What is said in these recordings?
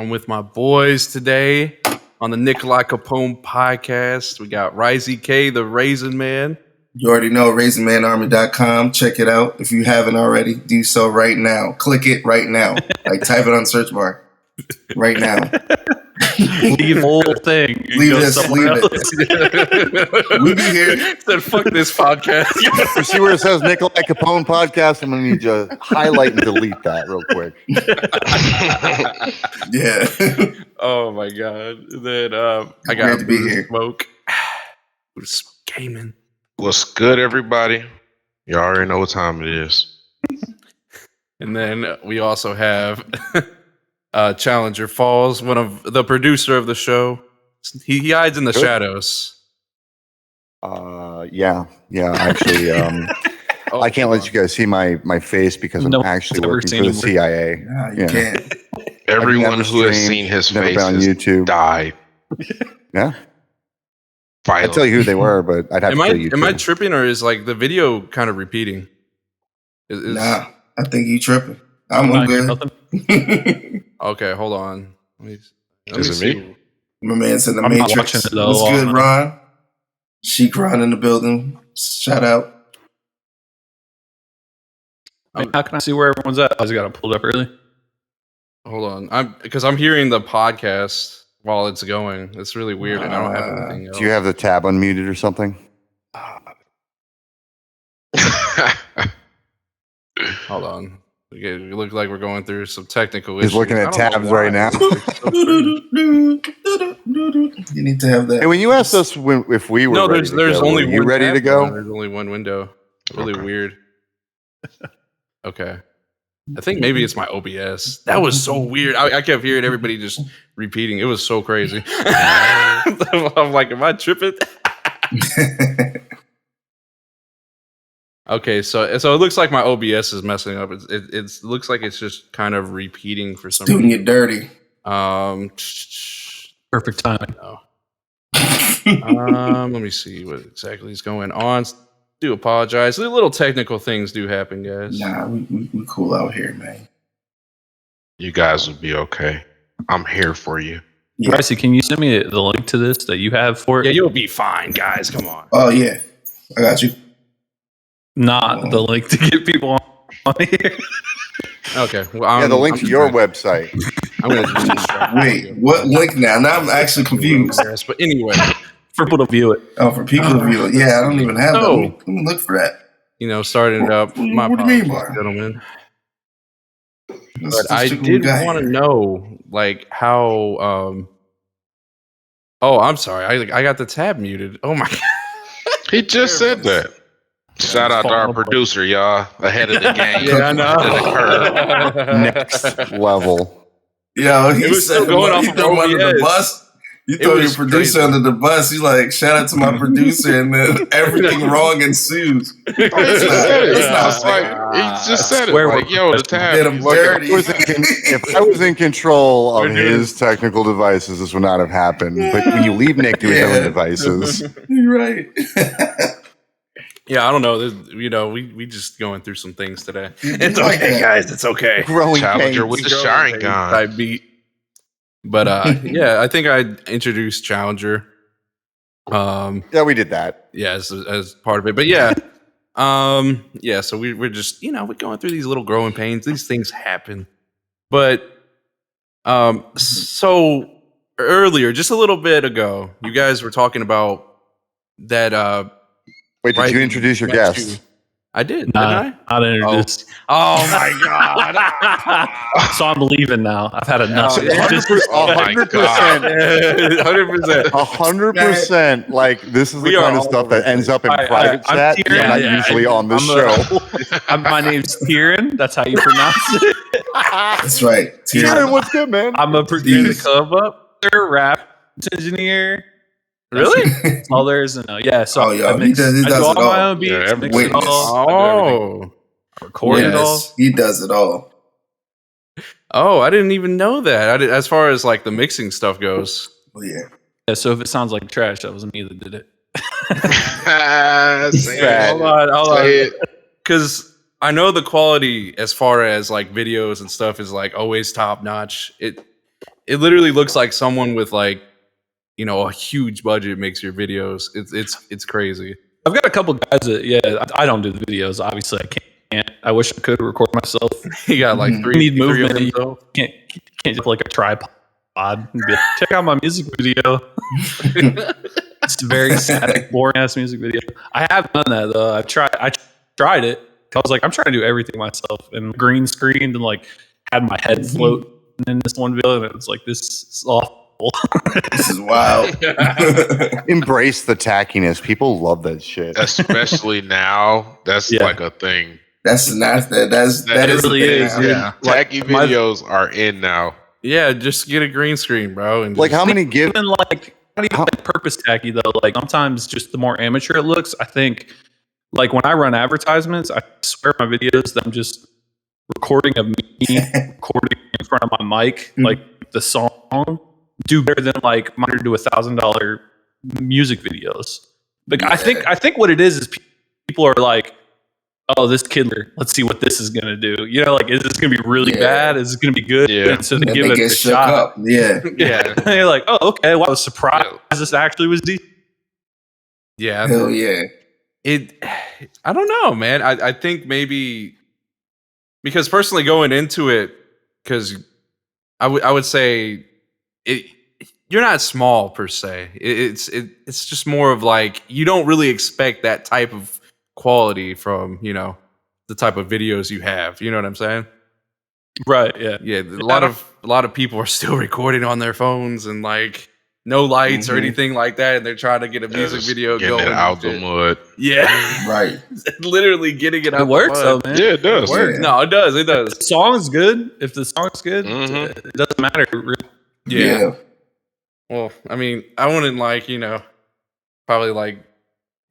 I'm with my boys today on the Nikolai Capone podcast. We got Risey K, the Raisin Man. You already know RaisinManArmy.com. Check it out. If you haven't already, do so right now. Click it right now. Like type it on search bar right now. Leave the whole thing. Leave it. We be here. Said fuck this podcast. You see where it says Nikolai Capone podcast? I'm going to need you to highlight and delete that real quick. Yeah. Oh my god. Then I Great got to be here. Smoke. Who's gaming? What's good, everybody? You already know what time it is. And then we also have Challenger Falls, one of the producer of the show. He hides in the shadows. Yeah. Actually, I can't let you guys see my face because I'm actually working for the CIA. Nah, you can't. Everyone who has seen his face on YouTube died. Yeah. Violent. I'd tell you who they were, but I'd have to tell you. Am I tripping, or is like the video kind of repeating? Nah, I think you tripping. I'm good. Okay, hold on. Let me Is it me? My man's in the I'm not Matrix. watching it, though. What's good, Ron? Chic Ron in the building. Shout out. How can I see where everyone's at? I just got it pulled up early. Hold on. I'm hearing the podcast while it's going. It's really weird, and I don't have anything else. Do you have the tab unmuted or something? Hold on. It looks like we're going through some technical issues. He's looking at tabs right now. You need to have that. Hey, when you asked us if we were No, ready there's to go, only were you one ready tab to go? on. There's only one window. Really weird. Okay. I think maybe it's my OBS. That was so weird. I kept hearing everybody just repeating. It was so crazy. I'm like, am I tripping? Okay, so it looks like my OBS is messing up. It looks like it's just kind of repeating for some Doing reason. you dirty. Perfect timing. Let me see what exactly is going on. Do apologize. Little technical things do happen, guys. Nah, we cool out here, man. You guys will be okay. I'm here for you. Yeah. Ricey, can you send me the link to this that you have for it? Yeah, you'll be fine, guys. Come on. Oh, yeah. I got you. Not the link to get people on here. Okay. Well, Yeah, the link to your website. I'm gonna just distract Wait, you. what link now? Now I'm actually confused. But anyway, For people to view it. Oh, for people to view it. Yeah, I don't even have that. No. Let me look for that. starting it up. My What do you mean, apologies, Mark? gentlemen. Let's But I check what we did got want to here. know, like, how. Oh, I'm sorry. I got the tab muted. Oh my god. He just said that. Shout out to our producer, y'all. Ahead of the game. Yeah, I know. Ahead of the curve. Next level. Yo, he It was said, still going off you of throw him under the OBS. bus. You It throw your was producer crazy. under the bus. He's like, shout out to my producer, and then everything wrong ensues. He just said it. It's not It's like, he just said it. Swear Like, word. yo, the Get tab. him Look, dirty. if I was in control of his technical devices, this would not have happened. But when you leave Nick to his own devices, You're right. Yeah, I don't know. We just going through some things today. It's like okay, that. guys. It's okay. growing Challenger pains. with the sharing gun. I beat. But yeah, I think I introduced Challenger. Yeah, we did that. Yeah, as part of it. But yeah, yeah. So we're just we're going through these little growing pains. These things happen. But so earlier, just a little bit ago, you guys were talking about that. Wait, did Right. you introduce your Got guest? you. I did. Nah, Didn't not introduced. I? Oh my god. So I'm leaving now. I've had enough. Oh, yeah. Oh my 100%. 100%. 100%. Like, this is the We are kind of all stuff that ends up in private I'm chat. Tieran. Not Yeah, usually on this I'm show. My name's Tieran. That's how you pronounce it. That's right. Tieran, what's good, man? I'm a producer, Jeez. club up, rap engineer. Really? That's all there is to know. Yeah. So Oh, yo, I mix, he does I do all it all. my own beats, Yeah, mix it witness. all, I do everything. Oh. Record it all. Yes, he does it all. Oh, I didn't even know that. As far as like the mixing stuff goes. Oh, yeah. Yeah, so if it sounds like trash, that was me that did it. Say it. Hold on. Say it. Because I know the quality as far as like videos and stuff is like always top notch. it literally looks like someone with like, you know, a huge budget makes your videos. It's crazy. I've got a couple guys that I don't do the videos. Obviously, I can't. I wish I could record myself. You got like Mhm. three You need three of movement. them. You can't just like a tripod and be like, check out my music video. It's a very static, boring ass music video. I have done that though. I tried it. I was like, I'm trying to do everything myself and green screened and like had my head float in this one video, and it was like, this is awful. This is wild. Embrace the tackiness. People love that shit. Especially now, that's Yeah. like a thing. that is It really is, dude. Yeah. Tacky videos are in now. Yeah, just get a green screen, bro. And Like just, how many give? Even like not even like purpose tacky though. Like sometimes just the more amateur it looks, I think like when I run advertisements, I swear my videos that I'm just recording of me recording in front of my mic, like the song, do better than like mine do $1,000 music videos. Like I think what it is people are like, oh, this kid, let's see what this is gonna do. You know, like, is this gonna be really bad? Is it gonna be good? Yeah. And so they And give they it get a shook shot. up. Yeah. yeah, And you're like, oh, okay. Well, I was surprised this actually was decent. yeah. Hell yeah. I don't know, man. I think maybe because personally going into it, because I would say you're not small per se. It's just more of like you don't really expect that type of quality from, you know, the type of videos you have. You know what I'm saying? Right. Yeah. Yeah, a lot of people are still recording on their phones and like no lights or anything like that, and they're trying to get a music video getting going it out and the shit. mud. Yeah, Right. literally getting it out. It works the though, mud. man. Yeah, it does. It works. Yeah. No, it does. It If does. the song's good, it Mhm. it doesn't matter. Yeah. Well, I mean, I wouldn't like, you know, probably like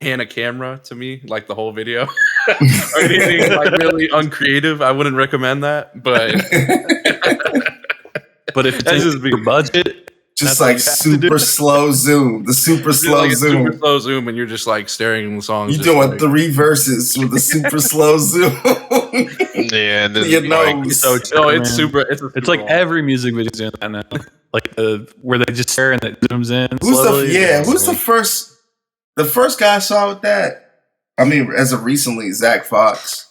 hand a camera to me like the whole video or anything like really uncreative. I wouldn't recommend that, but But if it's That's in just your budget, Just That's all like you have to do. super slow zoom. The super just slow like a zoom. super slow zoom, and you're just like staring in the songs. You're just doing like, 3 verses with a super slow zoom. Yeah, and then You like, know. so oh, man. it's super. It's It's like long. every music video is doing that now. Like where they just stare and it zooms in. Who's slowly. who's the first guy I saw with that? I mean, as of recently, Zach Fox.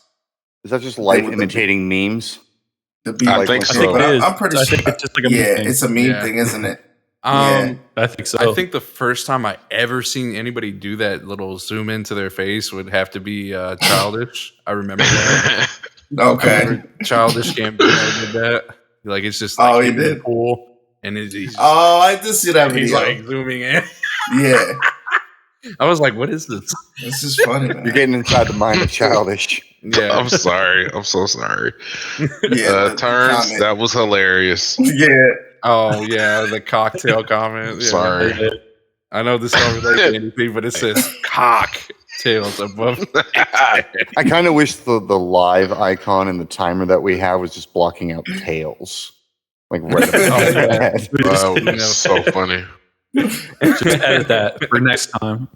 Is that just life with the- imitating memes? The beat I like think that. so. But it is. I'm pretty I sure. think it's just like a meme yeah, thing. it's a meme Yeah. thing, isn't it? Um, Yeah. I think so. I think the first time I ever seen anybody do that little zoom into their face would have to be Childish. I remember that. I Okay. remember Childish Gambino did that. Like it's just like Oh, he him in the did? pool, and he's Oh, I did see that he's video. like zooming in. Yeah, I was like, "What is this?" it's just funny, man. You're getting inside the mind of Childish. Yeah, I'm sorry. I'm so sorry. Yeah, the Turns, comment. that was hilarious. Yeah, oh yeah, the cocktail comment. Yeah. Sorry. I know this don't relate to anything, but it says cocktails above. I kind of wish the live icon and the timer that we have was just blocking out tails. Like right up Oh, the yeah. head. That was so funny. just edit that for next time.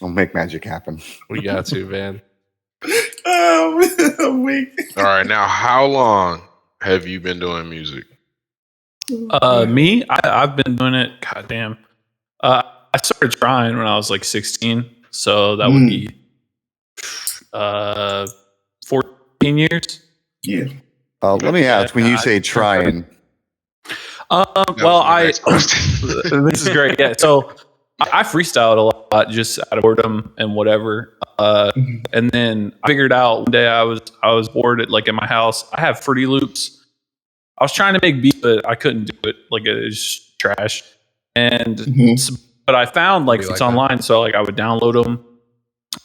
I'll make magic happen. We got to, man. oh, I'm weak. All right, now how long have you been doing music? Me, I've been doing it. Goddamn. I started trying when I was like 16, so that would be 14 years. Yeah, Let me ask, when you say trying, Well, my next question. this is great. Yeah, so I freestyled a lot just out of boredom and whatever. And then I figured out one day I was bored at like in my house. I have Fruity Loops. I was trying to make beats, but I couldn't do it. Like it was trash. And but I found like You it's like that? online, so like I would download them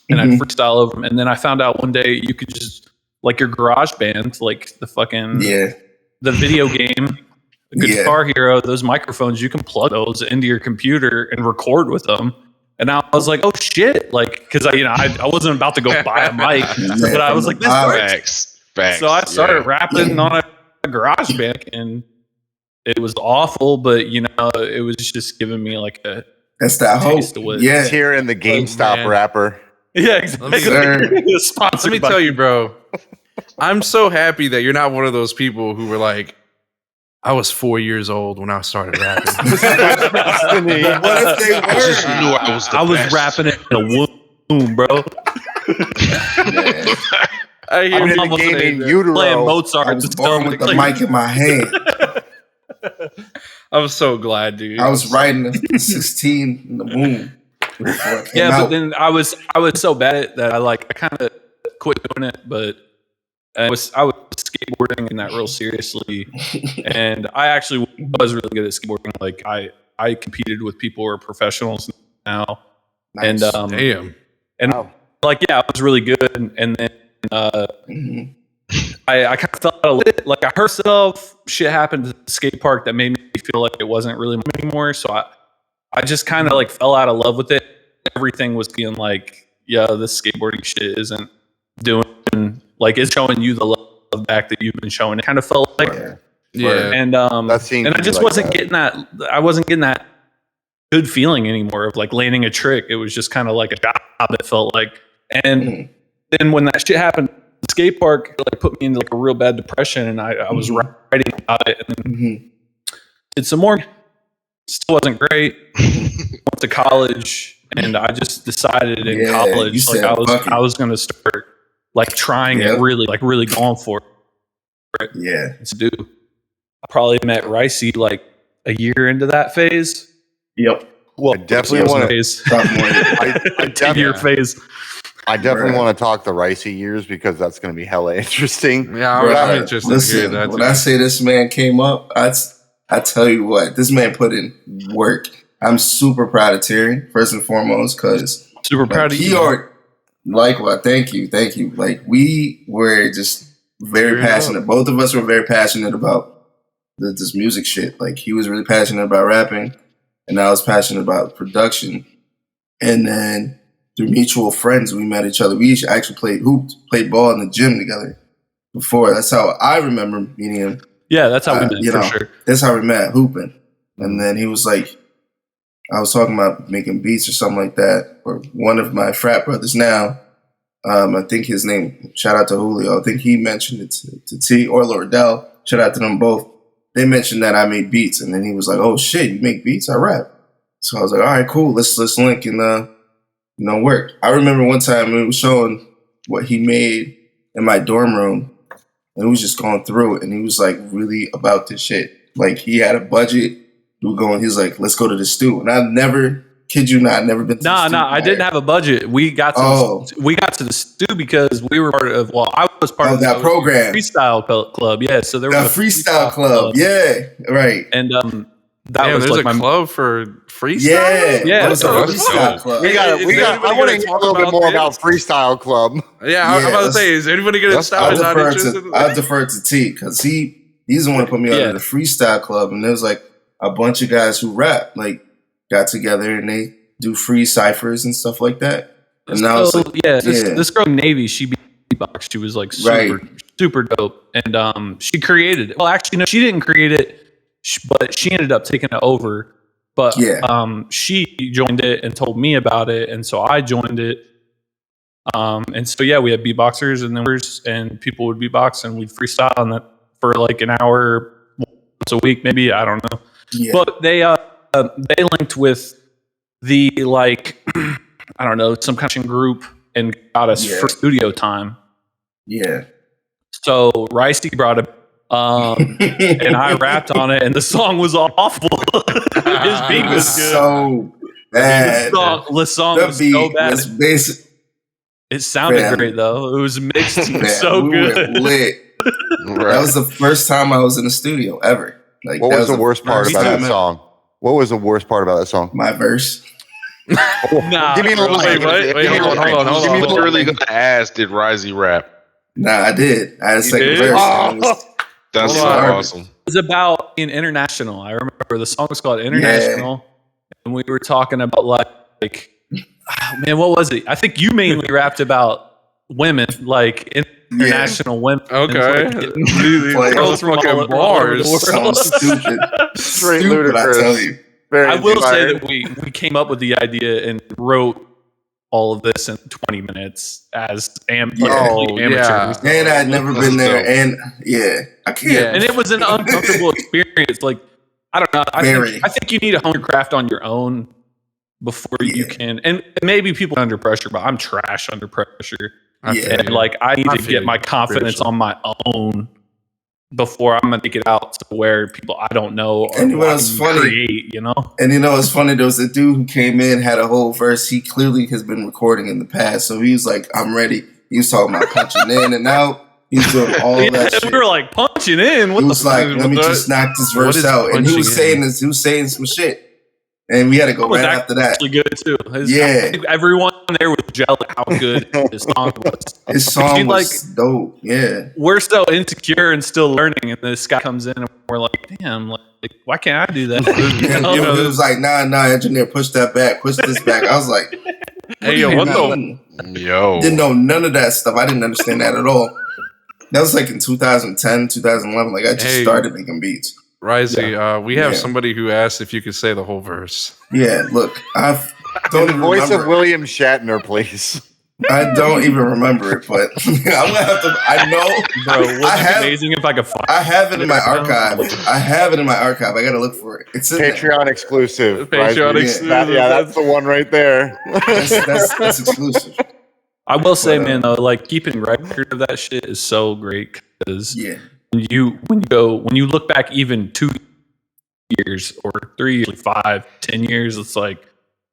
and I'd freestyle over them. And then I found out one day you could just like your garage band, like the fucking yeah, the video game Yeah. Guitar Hero, those microphones, you can plug those into your computer and record with them. And I was like, oh shit. Like, because I wasn't about to go buy a mic, but I was like, this works. Facts. So I started Yeah. rapping on a garage band and it was awful, but it was just giving me like a that's that hope. taste of what. Yeah, Tieran, the GameStop man. rapper. Yeah, exactly. Sir. Sponsored Let me by- tell you, bro. I'm so happy that you're not one of those people who were like, I was 4 years old when I started rapping. What if they I just were? knew I was the I was best. rapping it in a womb, bro. Man, I hear I'm in I the was game in playing utero. Mozart. I was born with the mic in my hand. I'm so glad, dude. I was writing at 16 in the womb before it came Yeah, out. but then I was so bad at that I kind of quit doing it, but I was skateboarding and that real seriously, and I actually was really good at skateboarding. Like I competed with people who are professionals now, Nice. and Damn. and like yeah, I was really good, and then Mhm. I kind of felt a little like I hurt myself. Shit happened at the skate park that made me feel like it wasn't really anymore. So I just kind of like fell out of love with it. Everything was being like, yeah, this skateboarding shit isn't doing like it's showing you the love back that you've been showing. It kind of felt like, Yeah. and That seemed and to I be just like wasn't that. getting that. I wasn't getting that good feeling anymore of like landing a trick. It was just kind of like a job. It felt like, and Mhm. then when that shit happened, the skate park like put me into like a real bad depression, and I was writing about it and then Mhm. did some more. Still wasn't great. Went to college, and I just decided in Yeah, you college like said fuck it. I was going to start like trying Yep. it really going for it Yeah. to do. I probably met Ricey like a year into that phase. Yep. Well, I definitely want to. phase. Sophomore year. I 10-year phase. definitely Bruh. want to talk the Ricey years because that's going to be hella interesting. Yeah, Bruh, I'm interested to hear listen, that. when too. I say this man came up, I tell you what, this man put in work. I'm super proud of Tieran, first and foremost, because Super proud of you. Likewise, thank you. Like we were just very Tearing passionate. Both of us were very passionate about this music shit. Like he was really passionate about rapping, and I was passionate about production. And then through mutual friends, we met each other. We actually played ball in the gym together before. That's how I remember meeting him. Yeah, that's how we met You for know, sure. that's how we met, hooping. And then he was like, I was talking about making beats or something like that. Or one of my frat brothers now, I think his name, shout out to Julio, I think he mentioned it to T or Lordell. Shout out to them both. They mentioned that I made beats. And then he was like, oh shit, you make beats? I rap. So I was like, all right, cool. Let's link and work. I remember one time we was showing what he made in my dorm room. And we was just going through it, and he was like really about this shit. Like he had a budget. He's like, let's go to the stew. And I've never, kid you not, never been to the stew. No, I didn't have a budget. We got to the stew because we were part of. Well, I was part of that program, freestyle club. Yeah, so there was a freestyle club. Yeah, right. And that Damn, was there's like a club for freestyle. Yeah, it was a that's freestyle dope. club. We got. I want to hear a little bit more about Freestyle Club. Yeah, I'm about to say, is anybody going to stop? I'll defer to T because he's the one who put me on the freestyle club, and there was like a bunch of guys who rap, like got together and they do free ciphers and stuff like that. And now it's like, this girl Navy, she beatboxed. She was like super dope, and she created it. Well, actually, no, she didn't create it, but she ended up taking it over. But she joined it and told me about it, and so I joined it. And so we had beatboxers and people would beatbox and we'd freestyle on that for like an hour once a week, maybe, I don't know. Yeah. But they linked with the like I don't know, some kind of group and got us for studio time. Yeah. So Ricey brought it. And I rapped on it, and the song was awful. His beat was good. So bad. The song was so bad. Was basic. It sounded great though. It was mixed so good. Lit. That was the first time I was in the studio ever. Like, what was the worst part about that song? What was the worst part about that song? My verse. Nah, give me a little. Wait, hold on. Give me literally gonna ask, did Risey rap? Nah, I did. I had a second verse. That's so awesome. It was about being international. I remember the song was called International, and we were talking about like, oh, man, what was it? I think you mainly rapped about women, like international women. Okay, girls from fucking bars. So stupid, straight ludicrous. I tell you. I will say that we came up with the idea and wrote all of this in 20 minutes as Yeah. amateurs. And I'd never been there. And I can't. Yeah. And it was an uncomfortable experience. Like, I don't know. I think you need to hone your craft on your own before you can. And maybe people under pressure, but I'm trash under pressure. And like, I need to get my confidence on my own before I'm gonna take it out to where people I don't know are create, you know. And you know what's funny? There was a dude who came in, had a whole verse. He clearly has been recording in the past, so he was like, "I'm ready." He was talking about punching in and out. He was doing all that shit. We were like punching in. What he was like, "Let me just knock this verse out," and he was saying some shit. And we had to go right after that. Actually good too. Yeah, everyone there was jealous how good his song was. His song was dope. Yeah, we're so insecure and still learning, and this guy comes in and we're like, "Damn, like why can't I do that?" You know, he was like, "Nah, engineer, push that back, push this back." I was like, "Hey, yo, what the Didn't know none of that stuff. I didn't understand that at all. That was like in 2010, 2011. Like I just started making beats. Risey, we have somebody who asked if you could say the whole verse. Yeah, look, don't the voice of William Shatner, please. I don't even remember it, but I'm gonna have to. I know, bro. Wouldn't it be amazing if I could find? I have it in my archive. I gotta look for it. It's in Patreon exclusive. Patreon exclusive. That's the one right there. That's exclusive. I will say, man, though, like keeping record of that shit is so great because when you look back even 2 years or 3 years, 5, 10 years, it's like,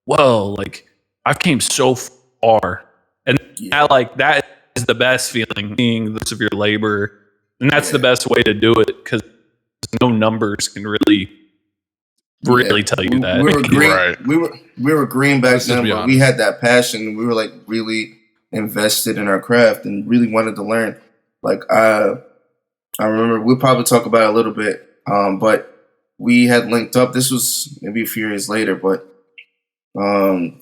whoa, like I've came so far, and that is the best feeling, seeing this of your labor, and that's the best way to do it because no numbers can really tell you that. We were green, we were green back then, but we had that passion. We were like really invested in our craft and really wanted to learn. Like I remember we'll probably talk about it a little bit, but we had linked up. This was maybe a few years later, but Tieran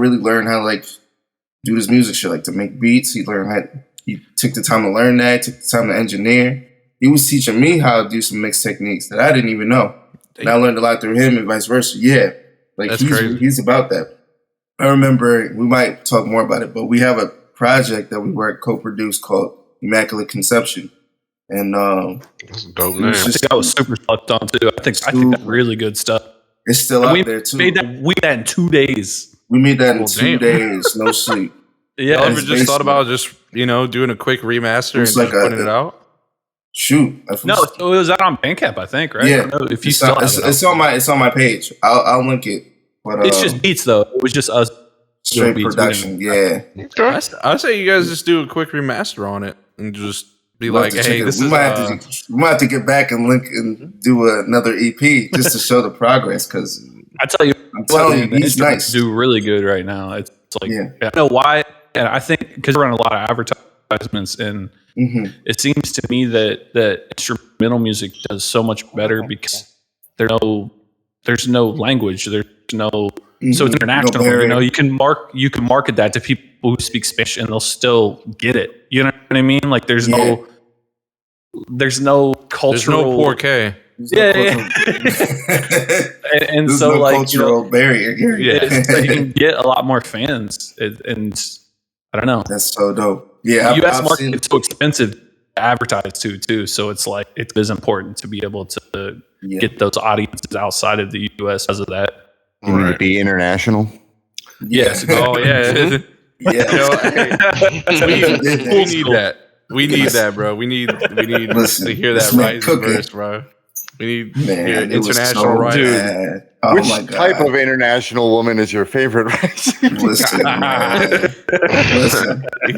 really learned how to like do this music shit, like to make beats. He took the time to learn that, took the time to engineer. He was teaching me how to do some mix techniques that I didn't even know. And I learned a lot through him and vice versa. Yeah. Like he's about that. I remember, we might talk more about it, but we have a project that we co-produced called Immaculate Conception. And that's a dope name. I think I was super slept on too. I think that's really good stuff. It's still out there too. We made that in 2 days. We made that in 2 days, no sleep. Yeah, ever just thought about just doing a quick remaster and like just putting it out? Shoot, no, it was out on Bandcamp, I think, right? Yeah, if you it's on my page. I'll link it. But it's just beats though. It was just us straight production. Yeah, I say you guys just do a quick remaster on it and just be like, hey, this is. We might have to get back and link and do another EP just to show the progress. Because I tell you, I'm telling you, he's nice. Do really good right now. It's like I don't know why, and I think because we're on a lot of advertisements, and it seems to me that instrumental music does so much better because there's no language. There's no so it's international. No you can market that to people who speak Spanish and they'll still get it. You know what I mean? Like there's no cultural. There's no 4K. And there's so no like cultural barrier here. So you can get a lot more fans, and I don't know. That's so dope. Yeah, U.S. market is so expensive to advertise too. So it's like it is important to be able to get those audiences outside of the U.S. because of that. You need to be international. Yes. Oh yeah. We need that. We need that, bro. We need to hear that Rising verse, bro. We need to hear international Rising. Oh which my God. type of international woman is your favorite Rising? Listen,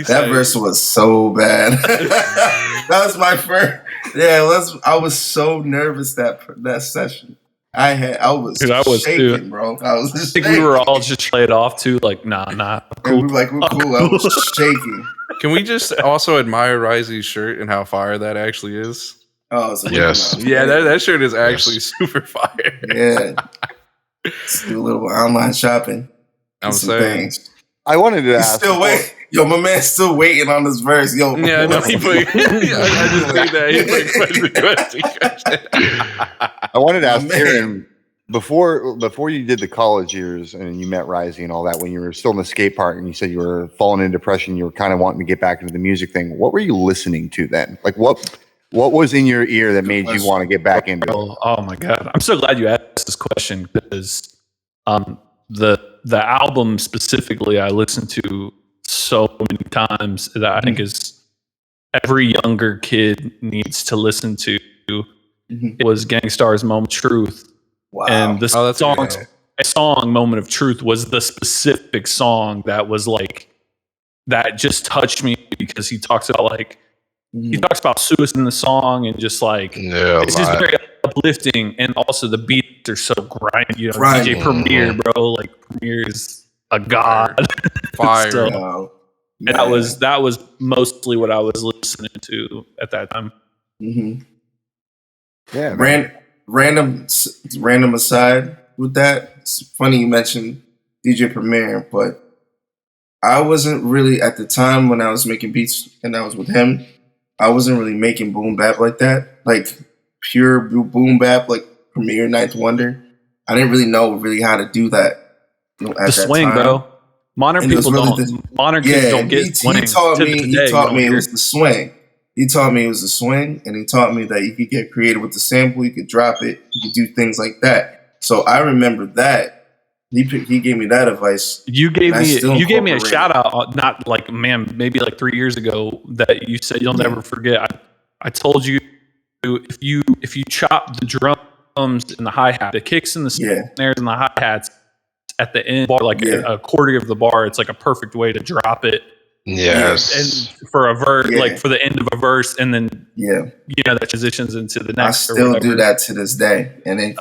that verse was so bad. That was my first. Yeah, I was so nervous that session. I was shaking, bro. I think we were all just played off too, like nah. Cool. And we're cool. I was shaking. Can we just also admire Risey's shirt and how fire that actually is? Oh, yes. Yeah, that shirt is actually super fire. Yeah. Let's do a little online shopping. I'm saying. Things. I wanted to ask. Still wait. Yo, my man's still waiting on this verse. Yo, yeah, no, I just need that. He put question. I wanted to ask Tieran, before you did the college years and you met Rising and all that, when you were still in the skate park and you said you were falling into depression, you were kind of wanting to get back into the music thing. What were you listening to then? Like what was in your ear that made you want to get back into it? Oh my God. I'm so glad you asked this question because the album specifically I listened to so many times that I think is every younger kid needs to listen to. It was Gangstar's Moment of Truth. Wow. And the that's song Moment of Truth was the specific song that was like, that just touched me because he talks about like, he talks about suicide in the song and just like, it's just very uplifting. And also the beats are so grindy. You know, DJ Premier, bro, like Premier is a god. Fire. So, and that was mostly what I was listening to at that time. Yeah. Random aside with that. It's funny you mentioned DJ Premier, but I wasn't really at the time when I was making beats and I was with him. I wasn't really making boom bap like that, like pure boom bap, like Premier, Ninth Wonder. I didn't really know really how to do that. The swing, bro. Modern people don't. Modern kids don't get swing. He taught me it was the swing. He taught me it was the swing, and he taught me that you could get creative with the sample. You could drop it. You could do things like that. So I remember that. He gave me that advice. You gave me a shout out, not like, man, maybe like 3 years ago that you said you'll never forget. I told you if you chop the drums and the hi-hat, the kicks and the snares and the hi-hats at the end, like a quarter of the bar, it's like a perfect way to drop it. Yes. And for a verse, like for the end of a verse, and then that transitions into the next. I still do that to this day, and it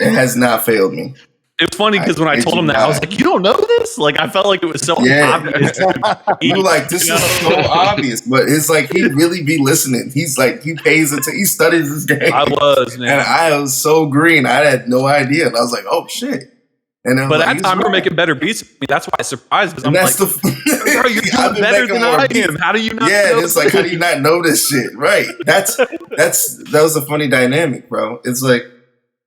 has not failed me. It was funny because when I told him that, I was like, "You don't know this?" Like I felt like it was so obvious. You were like, "This is so obvious," but it's like he really be listening. He's like, he pays attention. He studies this game. I was, man, and I was so green. I had no idea, and I was like, "Oh shit." And but at that time, we're making better beats. That's why I surprised because I'm like, "Bro, you're doing better than I am. How do you not?" Yeah, know it's like, how do you not know this shit? Right? That was a funny dynamic, bro. It's like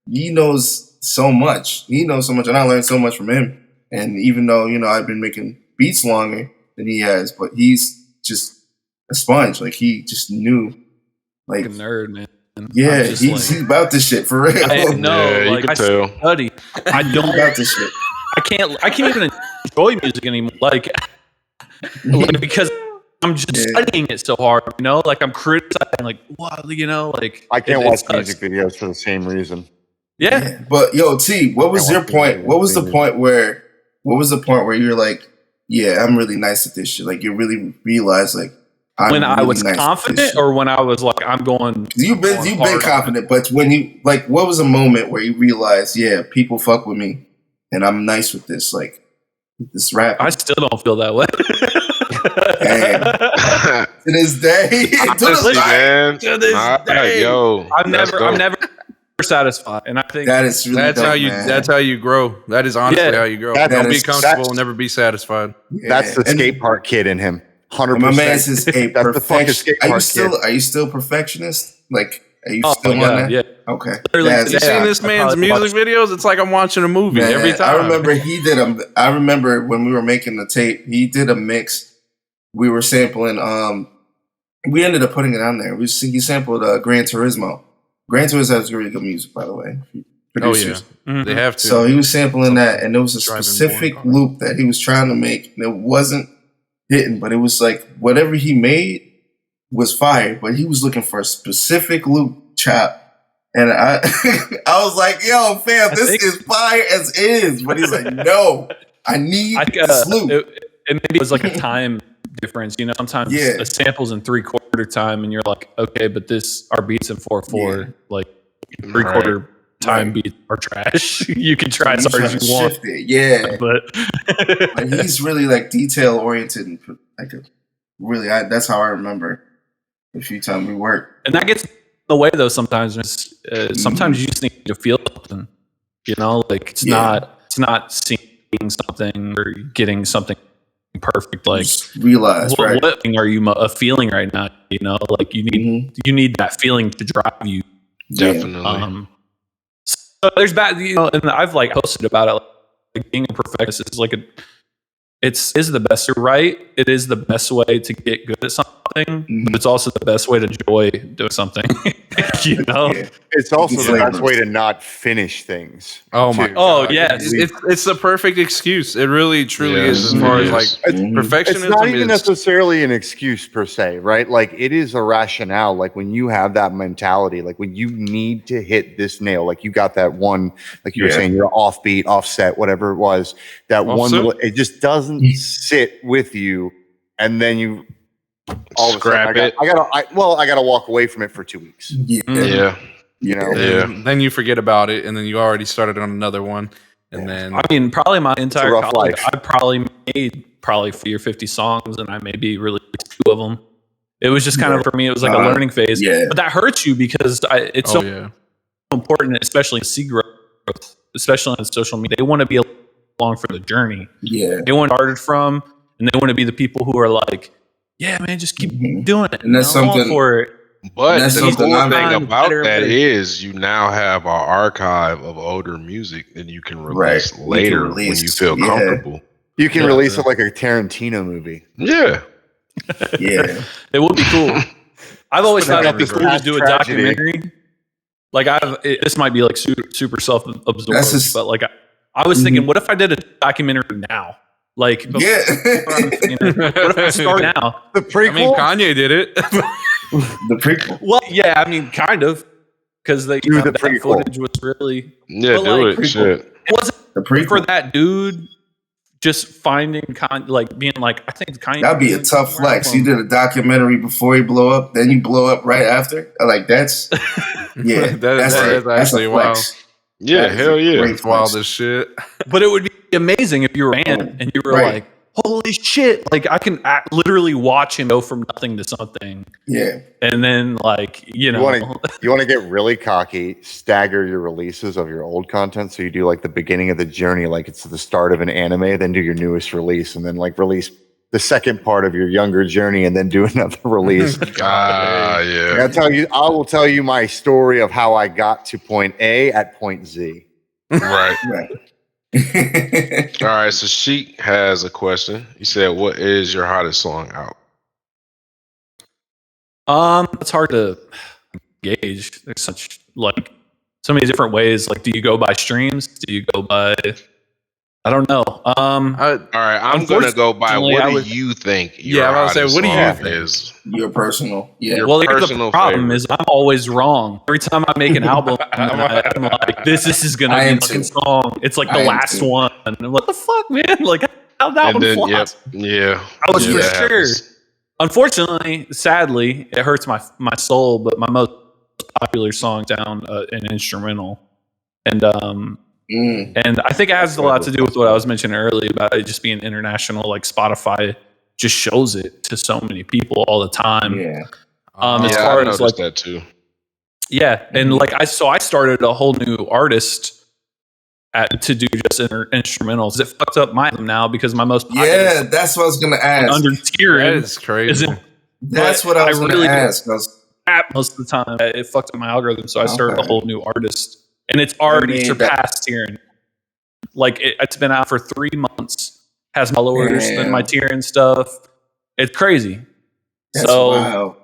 he knows so much. He knows so much, and I learned so much from him. And even though I've been making beats longer than he has, but he's just a sponge. Like he just knew, like a nerd, man. Yeah, he's about this shit for real. I know, you can tell. Study. I don't about this shit. I can't even enjoy music anymore. Like because I'm just studying it so hard. Like I'm criticizing. Like what? Like I can't watch music videos for the same reason. Yeah. But yo, T, what was your point? What was the point where you're like, yeah, I'm really nice at this shit? Like you really realize like when I was confident, or when I was like, I'm going. You've been confident, but when you like, what was a moment where you realized, yeah, people fuck with me, and I'm nice with this, like this rap? I still don't feel that way. To this day, to this day, yo, I'm never satisfied, and I think that's really that's how you grow. That is honestly how you grow. Don't be comfortable and never be satisfied. That's the skate park kid in him. 100%. My man says, "Hey, that's the fucking skate park kid." Are you still perfectionist? Like, are you still on that? Yeah. Okay. You seen this man's music videos? It's like I'm watching a movie every time. I remember he did I remember when we were making the tape, he did a mix. We were sampling. We ended up putting it on there. He sampled Gran Turismo. Gran Turismo has really good music, by the way. Producers. Oh yeah, they have to. So he was sampling that, and there was a specific loop that he was trying to make, and it wasn't hitting, but it was like whatever he made was fire. But he was looking for a specific loop chop, and I was like, "Yo, fam, this is fire as is." But he's like, "No, I need this loop." And maybe it was like a time difference, sometimes a sample's in 3/4 time and you're like, okay, but our beats in 4/4, like 3/4 time beats are trash. You can try as hard as you want. But he's really like detail oriented and like really, that's how I remember a few times we worked. And that gets in the way though sometimes. Sometimes you just need to feel something, like it's not seeing something or getting something perfect, like just realize what are you feeling right now, like you need that feeling to drive you. Definitely. there's bad, and I've like posted about it. Like being a perfectionist is like is the best. You're right. It is the best way to get good at something, but it's also the best way to enjoy doing something. Yeah. It's also the Flavors. best way to not finish things. Oh my too. Oh, God. yes. It's the perfect excuse. It really truly Yes, is, as far it as like is. perfectionism. It's not even is, necessarily an excuse per se, right? Like it is a rationale. Like when you have that mentality, like when you need to hit this nail, like you got that one, like you were saying, you're offbeat, offset, whatever it was, that one Offset? little, it just doesn't sit with you. And then you all of a sudden, Scrap it. I gotta walk away from it for 2 weeks. Yeah. Yeah. You know, and then you forget about it, and then you already started on another one, and then I mean, probably my entire rough college, life. I probably made 40 or 50 songs, and I maybe released 2 of them. It was just kind of, for me, it was like a learning phase. Yeah. But that hurts you because it's so important, especially in C growth, especially on social media. They want to be along for the journey. Yeah. They want to start from, and they want to be the people who are like, yeah, man, just keep doing it. And that's I'm all something- for it. But That's the something cool I'm thing finding about better that and is you now have an archive of older music that you can release Right. You can later when release, you feel yeah. comfortable. you can release it like a Tarantino movie. Yeah. Yeah. It would be cool. I've always thought it'd be cool to Past do a tragedy. documentary. Like this might be like super self-absorbed, That's just- but like I was thinking, what if I did a documentary now? Like, before I'm thinking, what if I start now? The prequel. I mean, Kanye did it. The prequel. Well, yeah, I mean, kind of, because the the that prequel. footage was really Yeah, But, do like, it. Shit. it wasn't The prequel. for that dude. Just finding like being like, I think Kanye. That'd be a tough flex. You did a documentary before he blow up, then you blow up right after. Like that's yeah. That's actually a wild. flex. Yeah, That is hell a yeah. great It's wild flex. as shit. But it would be amazing if you were a fan and you were Right. like, holy shit, like I can literally watch him go from nothing to something. Yeah. And then like, you know, You want to get really cocky, stagger your releases of your old content. So you do like the beginning of the journey, like it's the start of an anime, then do your newest release, and then like release the second part of your younger journey, and then do another release. Yeah. I will tell you my story of how I got to point A at point Z. Right. Right. All right. So Sheik has a question. He said, "What is your hottest song out?" it's hard to gauge. There's so many different ways. Like, do you go by streams? Do you go by, I don't know. All right. I'm gonna go by Unfortunately, what I do would- you think? Yeah, I was about to say, what do you song think? is? Your personal. Yeah. Your Well, the personal problem favorite. is I'm always wrong. Every time I make an album, I'm like, this is going to I be am a fucking too. song. It's like I the am last too. one. And I'm like, what the fuck, man? Like, how'd that And one then, flops? yeah. I was Yeah, for that sure. happens. Unfortunately, sadly, it hurts my soul, but my most popular song down an instrumental. And I think it has a lot to do with what I was mentioning earlier about it just being international. Like Spotify just shows it to so many people all the time. Yeah. As Yeah, far I as noticed like, that too. yeah, and like I started a whole new artist to do just instrumentals. It fucked up my now because my most popular Yeah, that's what I was gonna ask. under That Tieran is crazy. isn't That's but what I was gonna really ask. I was- rap most of the time. It fucked up my algorithm, so I started a Okay. whole new artist, and it's already mean, surpassed Tieran. Like it's been out for 3 months, has followers than Damn. my Tieran stuff. It's crazy. That's so wild.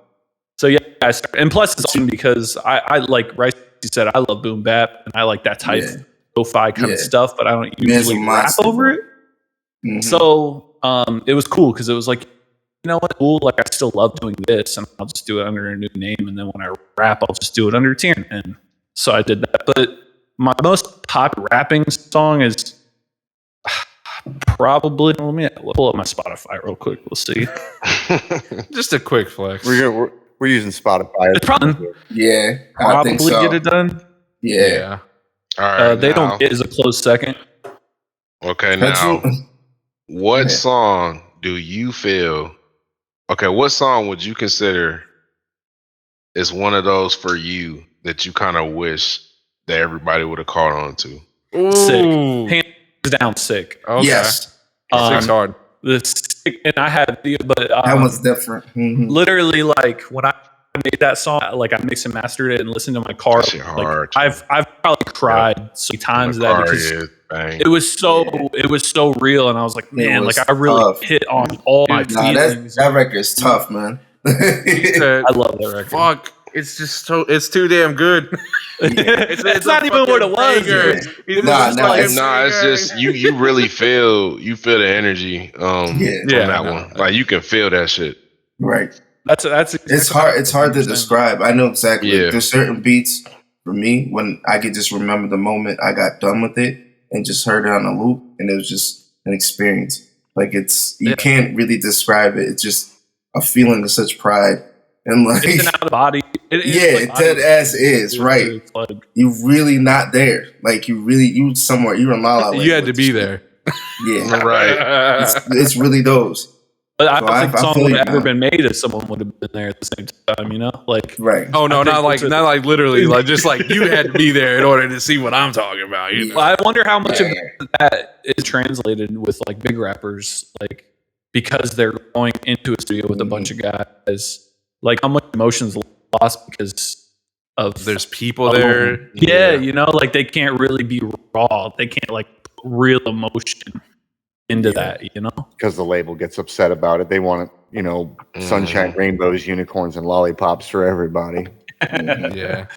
So yeah, and plus it's awesome because I like Rice said, I love boom bap and I like that type of lo-fi kind of stuff, but I don't Man's usually a rap monster, over bro. it. Mhm. So it was cool because it was like, you know what, cool. Like I still love doing this, and I'll just do it under a new name, and then when I rap, I'll just do it under Tieran. And so I did that. But my most popular rapping song is probably. Let me pull up my Spotify real quick. We'll see. Just a quick flex. We're using Spotify. It's probably Yeah, I probably think so. get it done. Yeah. All right. They now- don't get is a close second. Okay, Petrol- now what Yeah. song do you feel? Okay, what song would you consider is one of those for you that you kind of wish that everybody would have caught on to? Sick. Ooh. Hands down, sick. Okay. Yes, Sick's hard. The sick, and I had the, but that was different. Mhm. literally like when I made that song, like I mixed and mastered it and listened to my car. That shit Like, hard. I've probably cried so many times that because bang. it was so real, and I was like, man, was like I really tough. hit on all my feelings. That record's tough, man. I love that record. Fuck. It's just it's too damn good. It's not even what it was. It's just you really feel the energy from that one. Like you can feel that shit. Right. That's exactly it's hard to describe. I know exactly. Yeah. There's certain beats for me when I could just remember the moment I got done with it and just heard it on a loop, and it was just an experience. Like you can't really describe it. It's just a feeling of such pride. And like, it's an out of body. Dead ass is right. Like, you really not there. Like you somewhere. You're in La La Land. You had to be there. Yeah, right. It's really those. But I don't think the song would have ever been made if someone would have been there at the same time. You know, like right. Oh no, not like literally, like just like you had to be there in order to see what I'm talking about. You know? I wonder how much of that is translated with like big rappers, like because they're going into a studio with a bunch of guys. Like how much emotion's lost because of there's people there. Yeah, you know, like they can't really be raw. They can't like put real emotion into that, you know? Because the label gets upset about it. They want, sunshine, rainbows, unicorns, and lollipops for everybody. Yeah.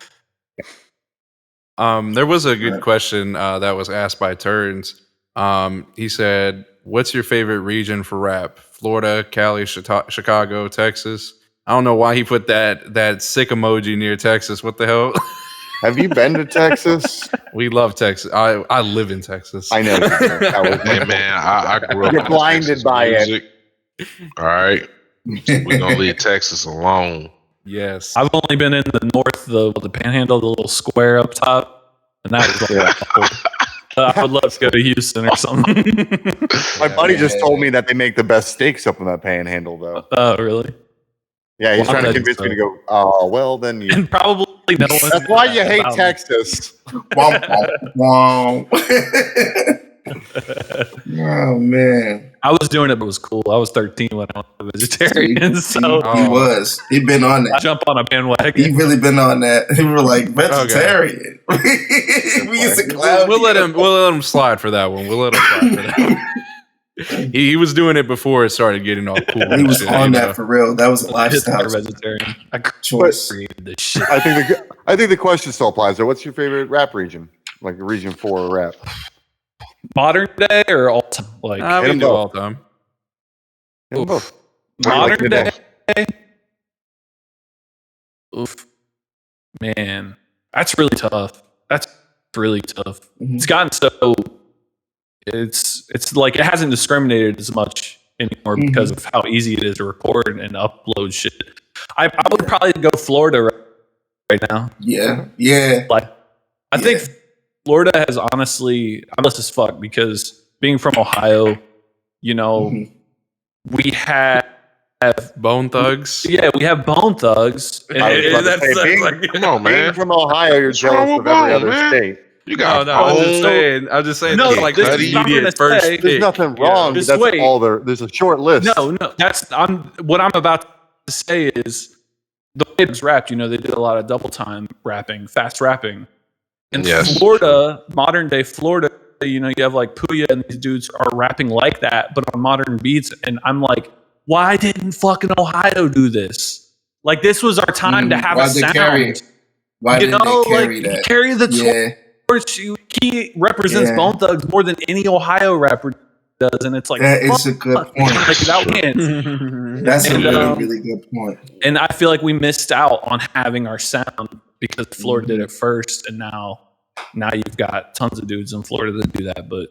There was a good question that was asked by Turns. He said, "What's your favorite region for rap? Florida, Cali, Chicago, Texas?" I don't know why he put that sick emoji near Texas. What the hell? Have you been to Texas? We love Texas. I live in Texas. I know. Hey man, I grew up. You're blinded by music. It. All right, we're gonna leave Texas alone. Yes, I've only been in the north, the Panhandle, the little square up top, and that was I would love to go to Houston or something. My buddy just told me that they make the best steaks up in that Panhandle, though. Oh, really? Yeah, he's trying to convince me to go. Oh, well, then you. And probably no one. That's why you hate Texas. Wow. Oh man, I was doing it, but it was cool. I was 13 when I was a vegetarian, so he was. He'd been on that. Jump on a bandwagon. He really been on that. We were like vegetarian. Okay. We used to clown. We'll let him slide for that one. We'll let him slide for that one. He was doing it before it started getting all cool. He was on that for real. That was a lifestyle vegetarian. Choice. This shit. I think the question still applies. Though, what's your favorite rap region? Like a region for rap? Modern day or all time? Like we can do all time. Both. Modern day. Oof, man, that's really tough. Mm-hmm. It's gotten so. It's like it hasn't discriminated as much anymore because of how easy it is to record and upload shit. I would probably go Florida right now. Yeah. Like I think Florida has honestly, I'm blessed as fuck because being from Ohio, we have Bone Thugs. Yeah, we have Bone Thugs. Come on, man. Being from Ohio, you're jealous of every other state. You got I'm just saying. No, like this is immediate first. There's nothing wrong. Just that's wait. all there. There's a short list. No. What I'm about to say is the way it's rapped. They did a lot of double time rapping, fast rapping. In Florida, modern day Florida, you have like Puya and these dudes are rapping like that, but on modern beats. And I'm like, why didn't fucking Ohio do this? Like this was our time to have a sound. Why didn't they carry that? Carry the torch. He represents Bone Thugs more than any Ohio rapper does, and it's like that is a good point. Like that wins. That's a really good point. And I feel like we missed out on having our sound because Florida did it first, and now you've got tons of dudes in Florida that do that. But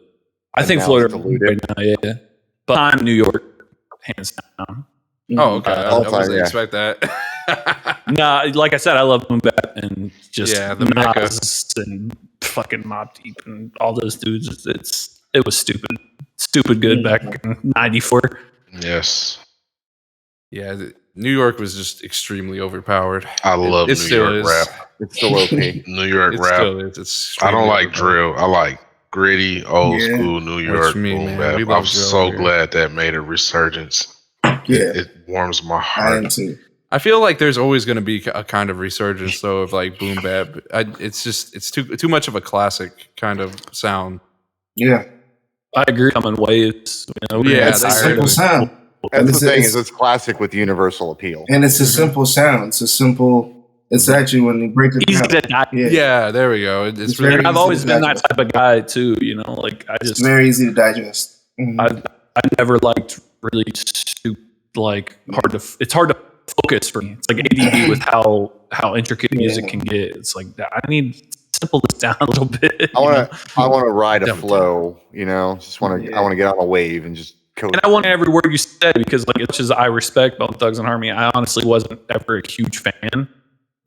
I think Florida right now, yeah. But I'm New York, hands down. Oh, okay. I wasn't expect that. Nah, like I said, I love Boom Bap and just the Mecca and fucking Mobb Deep and all those dudes. It was stupid good back in '94. Yes. Yeah, New York was just extremely overpowered. I love New York rap. It's still okay. New York rap. Still is. It's I don't like drill. I like gritty, old school New York boom bap. I'm so glad that made a resurgence. Yeah, it warms my heart. I am too. I feel like there's always going to be a kind of resurgence though of like boom bap. It's too much of a classic kind of sound. Yeah. I agree. Coming waves. Yeah, It's a I simple agree. sound. That's the thing is it's classic with universal appeal. And it's a simple sound. It's a simple. It's actually when you break it Easy down. to digest. Yeah, there we go. It's very really I've easy always to been that digest. type of guy too. Like It's very easy to digest. Mhm. I never liked really hard to. It's hard to focus for me. It's like ADD with how intricate music can get. It's like I need to simple this down a little bit. I want to ride a Dumb flow. Just want to. I want to get on a wave and just coast. And I want every word you said because, like, as much as I respect Bone Thugs and Harmony, I honestly wasn't ever a huge fan,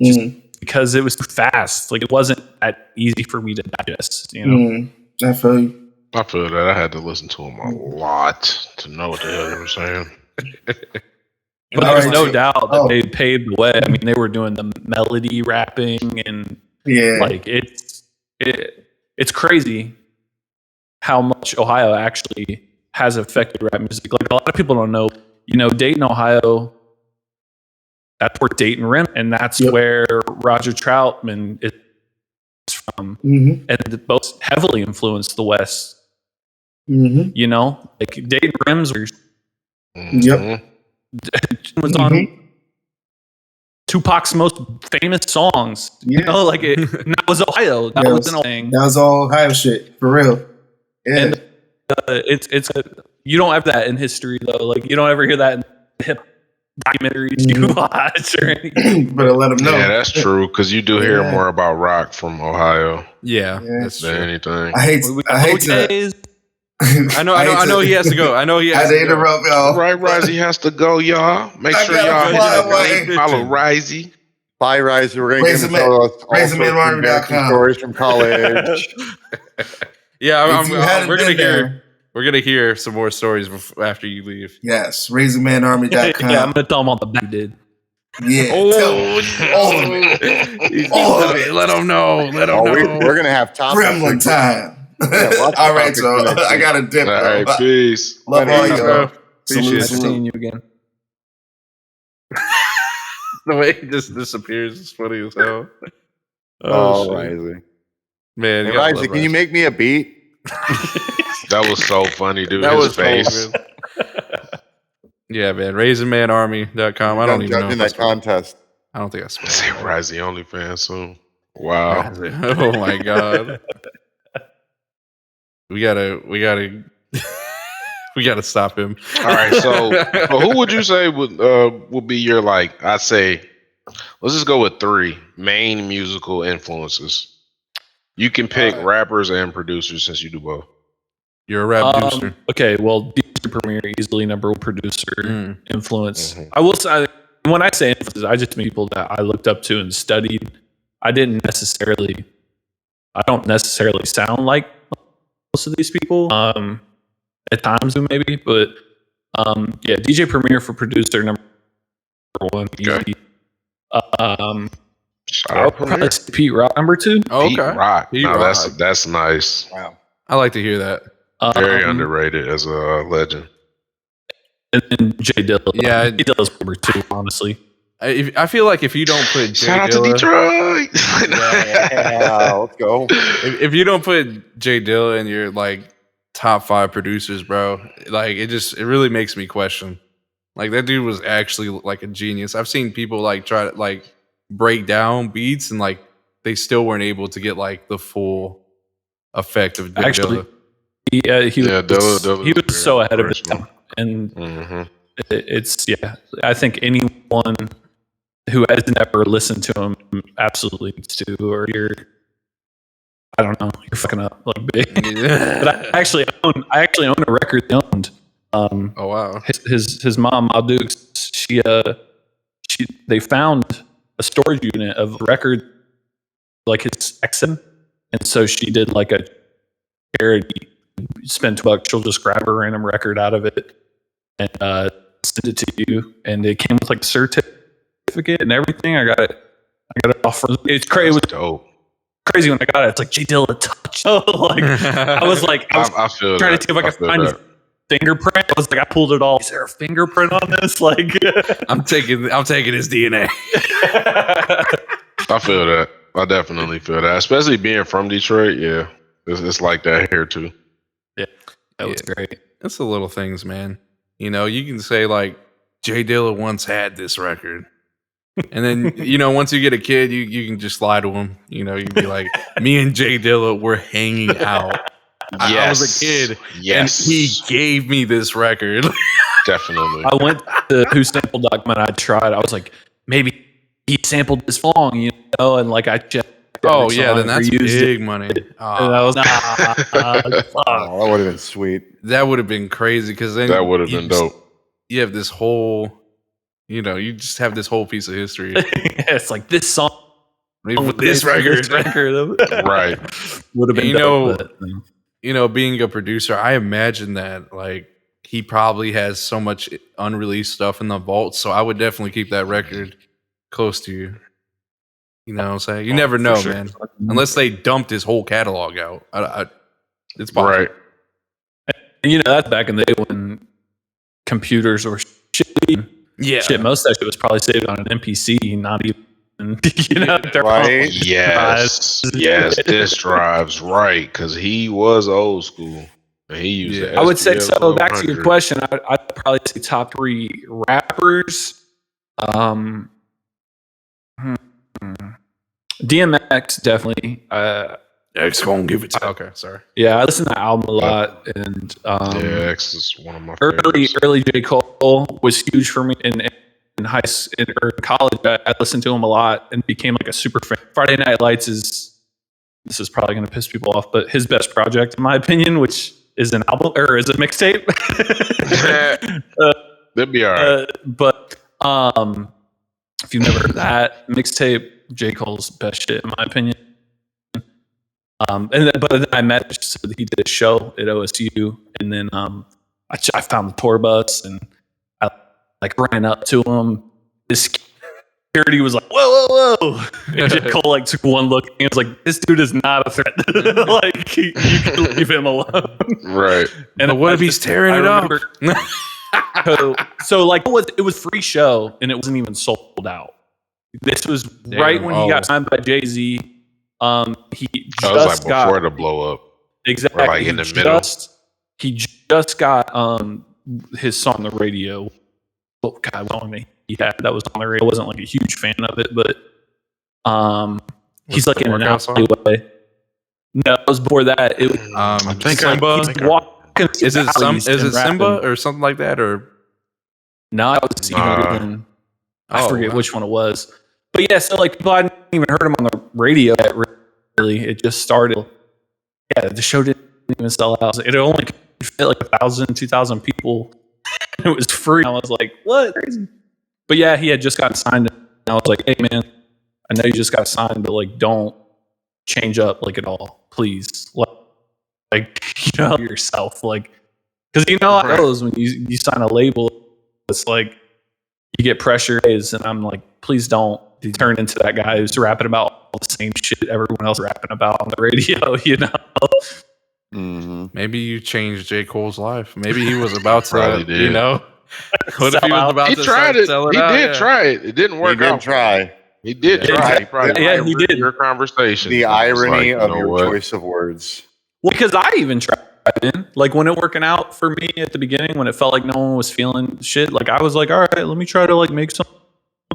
just because it was too fast. Like, it wasn't that easy for me to digest. I feel you. I feel that I had to listen to them a lot to know what the hell they were saying. But there's no doubt that they paved the way. I mean, they were doing the melody rapping and like it's crazy how much Ohio actually has affected rap music. Like a lot of people don't know, Dayton, Ohio, that's where Dayton Rim, and that's where Roger Troutman is from. And it both heavily influenced the West. Like Dayton Rims was on Tupac's most famous songs. That was Ohio. That was an thing. That was all Ohio shit for real. Yeah. And you don't have that in history though. Like you don't ever hear that in hip documentaries you watch or anything. But I let them know. Yeah, that's true because you do hear more about rock from Ohio. Yeah, that's than true. anything. I hate to. I know he has to go. I know he has to interrupt y'all. Right, Risey has to go, y'all. Make sure y'all follow Risey. Bye, Risey. We're going to get into RaisinManArmy.com. stories from college. We're gonna hear some more stories after you leave. Yes, RaisinManArmy.com. Yeah, I'm gonna tell them on the back did. Yeah, all of it. All of it. Let them know. We're gonna have top Gremlin time. All right, so I got a dip. All right, peace. Love all y'all. Appreciate Seeing you again. The way he just disappears is funny as hell. Oh, Risey. Man, hey, Risey, can you make me a beat? That was so funny, dude. That was face. Yeah, man. RaisinManArmy.com. I don't even know. In that contest. I don't think I spelled Say Risey OnlyFans soon. Wow. Oh my god. We gotta stop him. All right, so who would you say would be your I'd say let's just go with 3 main musical influences. You can pick rappers and producers since you do both. You're a rap producer. Okay, well, DJ Premier easily number 1 producer influence. I will say when I say influences, I just mean people that I looked up to and studied. I don't necessarily sound like most of these people. At times, maybe, but DJ Premier for producer number 1. Easy. Shout out Premier. Pete Rock number 2. Oh, Pete okay. Rock. Pete No, Rock. that's nice. Wow. I like to hear that. Very underrated as a legend. And then Jay Dilla. Yeah. Jay Dilla's number 2, honestly. I feel like if you don't put Jay Shout out Dilla, to Detroit. Yeah, let's go. if you don't put Jay Dilla in your top 5 producers, bro, it really makes me question. That dude was actually a genius. I've seen people try to break down beats and they still weren't able to get the full effect of Jay Dilla. He was so ahead of his time, and I think anyone who hasn't ever listened to him absolutely needs to, or you're fucking up big. But I actually own a record they owned. Oh wow! His mom, Al Dukes, they found a storage unit of record his exit, and so she did a charity. Spend $2, she'll just grab a random record out of it and send it to you, and it came with a certificate and everything. I got it off. It's crazy. It was dope. Crazy when I got it. It's Jay Dilla touch. I was I feel trying that. to see if I could find his fingerprint. I was like, I pulled it off. Is there a fingerprint on this? Like, I'm taking his DNA. I feel that. I definitely feel that. Especially being from Detroit. Yeah. It's like that here too. Yeah. That was great. It's the little things, man. You know, you can say like Jay Dilla once had this record. And then, you know, once you get a kid, you can just lie to him. You know, you'd be like, me and Jay Dilla were hanging out. I was a kid, and he gave me this record. Definitely. I went to Who Sampled document. I tried. I was like, maybe he sampled this song, you know, and like I checked. Oh yeah, then that's big money. And I was Oh, that would have been sweet. That would have been crazy because then That would have been dope. You have this whole, you know, you just have this whole piece of history. It's like this song with this record. Right. Would have been you know, dope, but, you know, being a producer, I imagine that like he probably has so much unreleased stuff in the vault. So I would definitely keep that record close to you. You know what I'm saying? You never know, man. Unless they dumped his whole catalog out. It's possible. Right. And, you know, that's back in the day when computers were shit. Yeah. Shit, most of that shit was probably saved on an MPC, not even, you know, Right? Yes. Yes. Disk drives. Right. Because he was old school. And he used it. I would say so. Back to your question, I'd probably say top 3 rappers. DMX definitely. X gonna give it to. Okay, sorry. Yeah, I listen to that album a lot, and yeah, X is one of my favorites. Early J. Cole was huge for me in high school or college. I listened to him a lot and became like a super fan. Friday Night Lights is probably going to piss people off, but his best project, in my opinion, which is an album or is a mixtape. That'd be all right. But if you've never heard that mixtape, J. Cole's best shit, in my opinion. But then I met, so he did a show at OSU, and then I found the tour bus, and I like ran up to him. His security was like, "Whoa, whoa, whoa!" And J. Cole like took one look, and was like, "This dude is not a threat. Like you can leave him alone." Right. And what if he's tearing it up? So like it was free show, and it wasn't even sold out. This was right when he got signed by Jay-Z. He just got before the blow up. Exactly. Or like in the middle. He just got his song on the radio. Oh God, what song he had that was on the radio. I wasn't like a huge fan of it, but he's like in an alleyway. No, it was before that. It was, I think Simba. Is it Simba or something like that? Or no, it was even. I forget which one it was. But yeah, so like people hadn't even heard him on the radio yet, really. It just started. Yeah, the show didn't even sell out. It only fit like 1,000, 2,000 people. It was free. I was like, what? But yeah, he had just gotten signed. And I was like, hey man, I know you just got signed, but like don't change up like at all. Please. Like you know yourself. Like because you know how it goes when you sign a label, it's like you get pressure, and I'm like, please don't turn into that guy who's rapping about all the same shit everyone else rapping about on the radio, you know? Mm-hmm. Maybe you changed J. Cole's life. Maybe he was about to, you know? What if he was about to tried it? Sell it he out? did try it. It didn't work out. He did try. He probably he did. Your conversation. The irony of your choice of words. Well, because I even tried it. Like when it working out for me at the beginning, when it felt like no one was feeling shit, like I was like, all right, let me try to like make something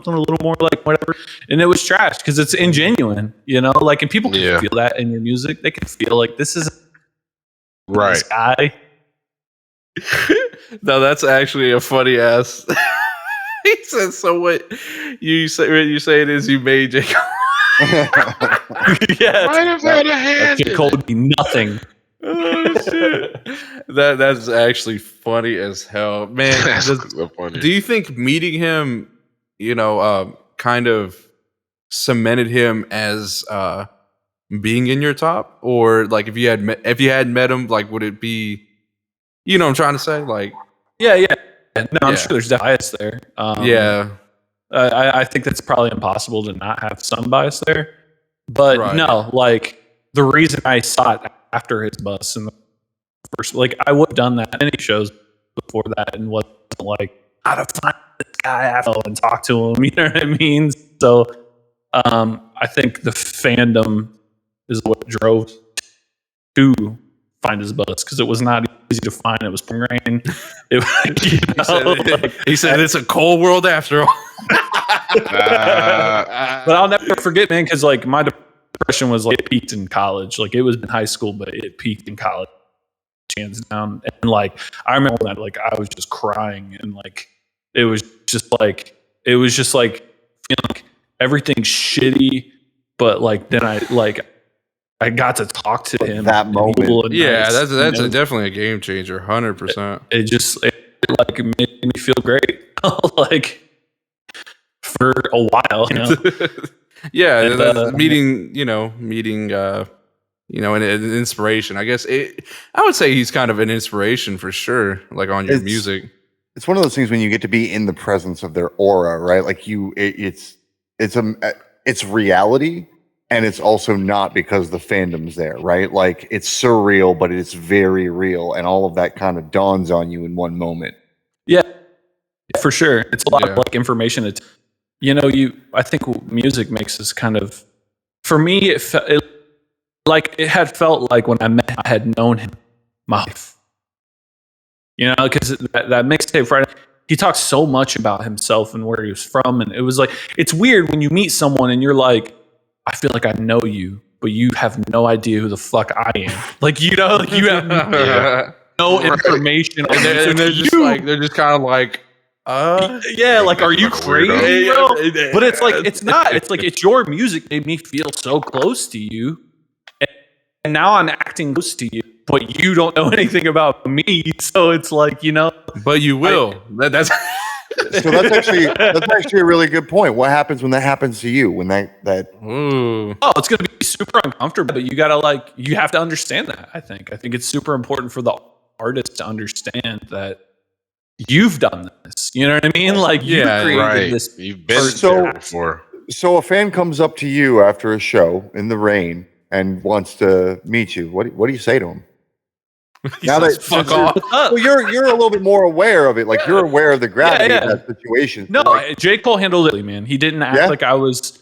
a little more like whatever, and it was trash because it's ingenuine, you know. Like, and people can feel that in your music. They can feel like this is this guy. No, that's actually a funny ass. He said, "So what you say? What you say it is you made J. Cole." Yeah, might have had a hand. J. Cole would be nothing. Oh shit! That's actually funny as hell, man. So funny. Do you think meeting him, you know, kind of cemented him as being in your top, or like if you had met him, like would it be, you know, what I'm trying to say, like, yeah. No, I'm sure there's bias there. I think that's probably impossible to not have some bias there, but no, like the reason I sought after his bus in the first, like I would have done that in any shows, before that and wasn't like, gotta find this guy and talk to him. You know what I mean? So I think the fandom is what drove to find his buzz, because it was not easy to find. It was pouring rain. He said it's a cold world after all. But I'll never forget, man, because like my depression was like, it peaked in college. Like it was in high school, but it peaked in college, hands down. And like I remember that, like I was just crying, and like it was just like feeling like everything's shitty. But like then I got to talk to him that moment. Yeah, that's definitely a game changer, 100%. It like made me feel great, like for a while, you know. Yeah, And, meeting an inspiration. I guess I would say he's kind of an inspiration for sure, like on your music. It's one of those things when you get to be in the presence of their aura, right? Like it's reality, and it's also not because the fandom's there, right? Like it's surreal, but it's very real, and all of that kind of dawns on you in one moment. Yeah, for sure. It's a lot of like information. It's, I think music makes us kind of, for me, it had felt like when I met him, I had known him my life. Because that mixtape Friday, he talked so much about himself and where he was from, and it was like, it's weird when you meet someone and you're like, I feel like I know you, but you have no idea who the fuck I am. Like, you have no information. And they're just kind of like, like, are you crazy, bro? But it's like, it's not. It's like, it's your music made me feel so close to you, and now I'm acting close to you, but you don't know anything about me. So it's like, but you will. That's so that's actually a really good point. What happens when that happens to you? When that Ooh. Oh, it's gonna be super uncomfortable, but you have to understand that. I think it's super important for the artist to understand that you've done this. You know what I mean? Like, you created this. You've been there before. So a fan comes up to you after a show in the rain and wants to meet you. What do you say to him? Now that fuck off. Well, you're a little bit more aware of it. Like, you're aware of the gravity of that situation. No, J. Cole handled it, man. He didn't act like I was.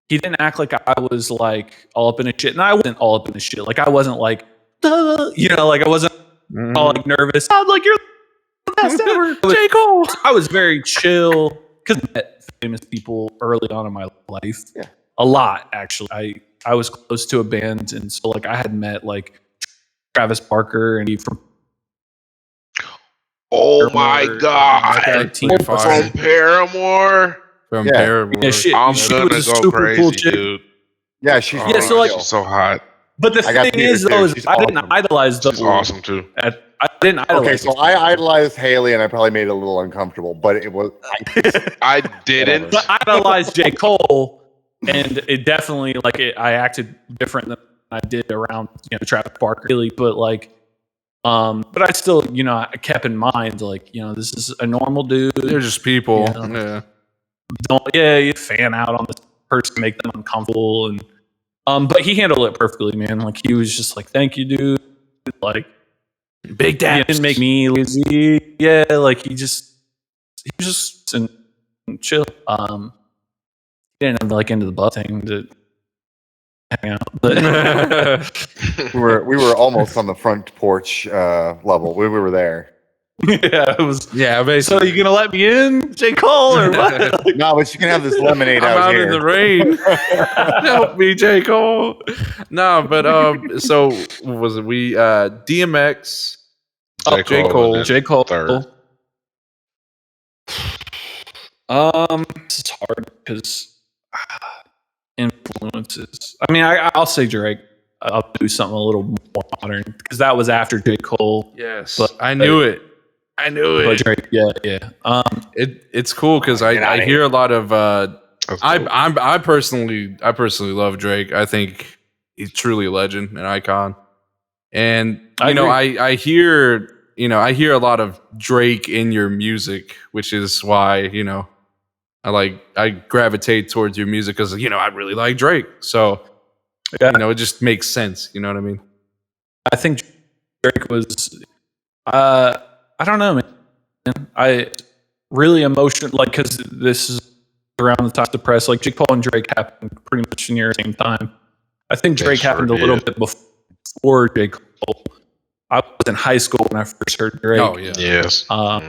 He didn't act like I was like all up in his shit, and I wasn't all up in his shit. Like, I wasn't like, like I wasn't all like nervous. I'm like, you're the best ever, J. Cole. I was very chill because I met famous people early on in my life. Yeah, a lot actually. I was close to a band, and so like I had met like Travis Barker and he from. Oh my God! From Paramore. From Paramore. Yeah, I'm gonna go crazy, cool dude. Yeah, she's so like she's so hot. But the thing is, though, is I didn't idolize those. She's awesome too. I didn't idolize. Okay, so I idolized Haley, and I probably made it a little uncomfortable, but it was. I didn't. But I idolized J. Cole. And it definitely, like, I acted different than I did around, Travis Barker, really. But like, but I still, I kept in mind, like, this is a normal dude. They're just people. You fan out on this person, make them uncomfortable, and but he handled it perfectly, man. Like, he was just like, "Thank you, dude." Like, big dad didn't make me lazy. Yeah, like he was just and chill. Didn't have like into the butt thing to hang out, but we were almost on the front porch level. We were there. Yeah, it was. Yeah, basically. So you gonna let me in, J. Cole, or what? No, but you can have this lemonade out here in the rain. Help me, J. Cole. No, but so what was it? We DMX, J. Cole. Third. This is hard because influences. I mean, I'll say Drake. I'll do something a little more modern because that was after J. Cole. Yes, but I knew it. But Drake, yeah. It's cool because I hear a lot of. I personally love Drake. I think he's truly a legend, an icon, and I hear a lot of Drake in your music, which is why I gravitate towards your music because I really like Drake. So it just makes sense. You know what I mean? I think Drake was. I don't know, man. I really emotional, like, because this is around the time depressed. Like Jake Paul and Drake happened pretty much near the same time. I think They Drake sure happened a little did. bit before Jake Paul. I was in high school when I first heard Drake. Oh yeah. Yes. I'll I'll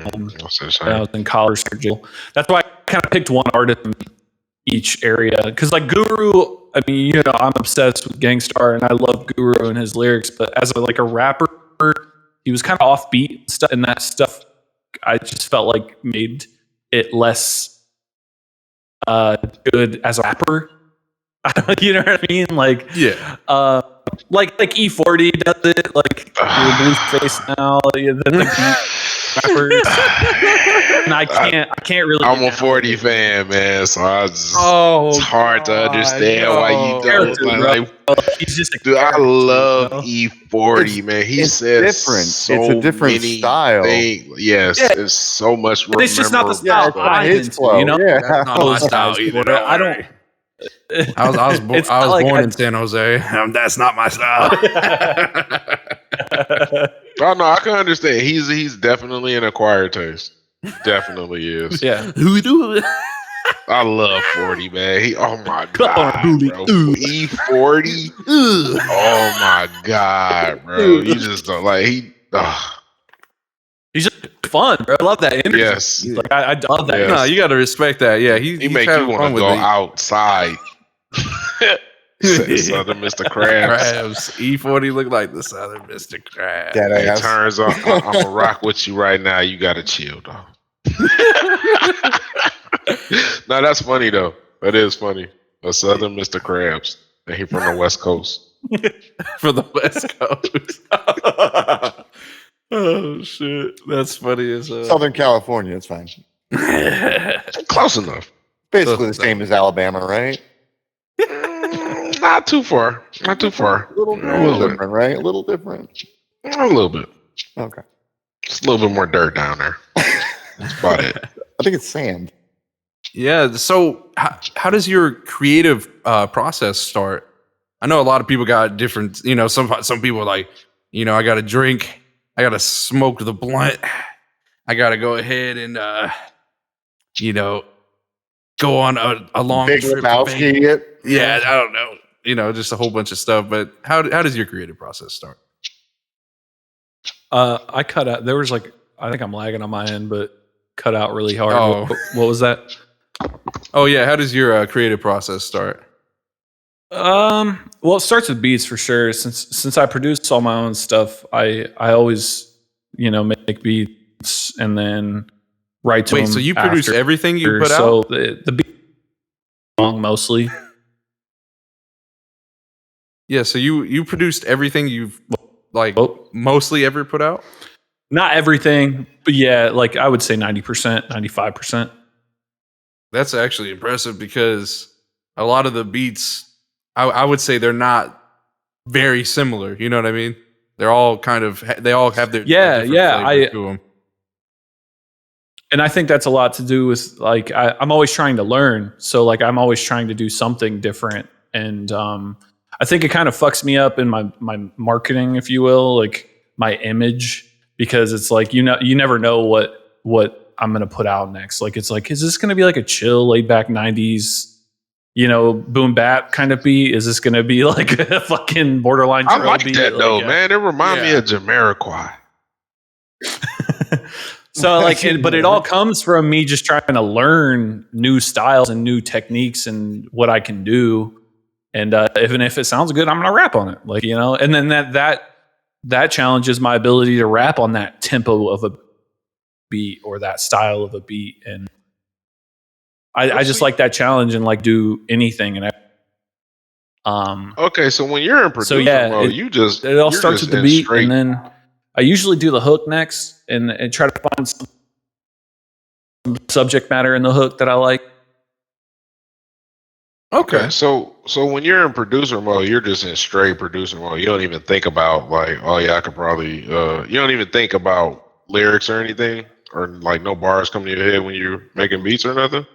say the when I same. was in college for Jake Paul. That's why I kind of picked one artist in each area. Because like Guru, I mean, you know, I'm obsessed with Gangstar and I love Guru and his lyrics. But as a rapper, he was kind of offbeat stuff, and that stuff I just felt like made it less good as a rapper. You know what I mean? Like, Yeah. like E40 does it. Like blue face now. The beat rappers. And I can't really. I'm a 40 fan, man, so it's hard to understand why you don't Character, bro. like. He's just a Dude, I character, love you know? E40, man. He it's says different. so It's a different many style. things. Yes, Yeah. it's so much. And it's just not the memorable style stuff. I'm his into, flow. you know? Yeah. That's not my Those style guys, either. but I don't. I was It's not like born I- in San Jose. That's not my style. Oh no, I can understand. He's definitely an acquired taste. Definitely is. Yeah. Who do it? I love 40, man. Oh my Come on, god, Booty. bro. Ooh. E40. Oh my god, bro. You just don't like He's just fun, bro. I love that energy. Yes. Like I love that. Yes. No, you got to respect that. Yeah, He he's make you having want fun to with go the outside. Southern Mr. Krabs. Crabs. E40 look like the Southern Mr. Krabs. That It ass. turns on. I'm gonna rock with you right now. You gotta chill, though. No, that's funny though. That is funny. A Southern Mr. Krabs, and he from the West Coast. For the West Coast. Oh shit, that's funny as hell. Southern California, it's fine. Close enough. Basically the same as Alabama, right? Not too far. Not too far. A little different, right? A little different. A little bit. Okay. Just a little bit more dirt down there. That's about it. I think it's sand. Yeah. So, how does your creative process start? I know a lot of people got different. You know, some people are like, you know, I got to drink, I got to smoke the blunt, I got to go ahead and, you know, go on a long Big trip. Lebowski. Yeah, I don't know. You know, just a whole bunch of stuff. But how does your creative process start? I cut out. There was like, I think I'm lagging on my end, but cut out really hard. Oh. What was that? Oh yeah, how does your creative process start? Well, it starts with beats for sure. Since I produce all my own stuff, I always, you know, make beats and then write to them. Wait, so you produce after. everything you put So out? the beat song mostly. Yeah, so you produced everything you've like Oh. mostly ever put out? Not everything, but yeah, like I would say 90%, 95%. That's actually impressive because a lot of the beats, I would say they're not very similar. You know what I mean? They're all kind of, they all have their Yeah, different yeah, flavor to them. And I think that's a lot to do with like I'm always trying to learn. So like I'm always trying to do something different. And I think it kind of fucks me up in my marketing, if you will, like my image, because it's like, you know, you never know what I'm gonna put out next. Like it's like, is this gonna be like a chill, laid back 90s, you know, boom bap kind of beat? Is this gonna be like a fucking borderline I drill like beat? that though, man. It reminds me yeah. of Jamiroquai. So like, but it all comes from me just trying to learn new styles and new techniques and what I can do. And even if it sounds good, I'm gonna rap on it, like, you know. And then that challenges my ability to rap on that tempo of a beat or that style of a beat. And I just like that challenge and like do anything. And Okay, so when you're in producer mode, it all starts with the beat, and then I usually do the hook next, and try to find some subject matter in the hook that I like. Okay, so when you're in producer mode, you're just in straight producer mode. You don't even think about like, oh yeah, I could probably. You don't even think about lyrics or anything, or like no bars come to your head when you're making beats or nothing.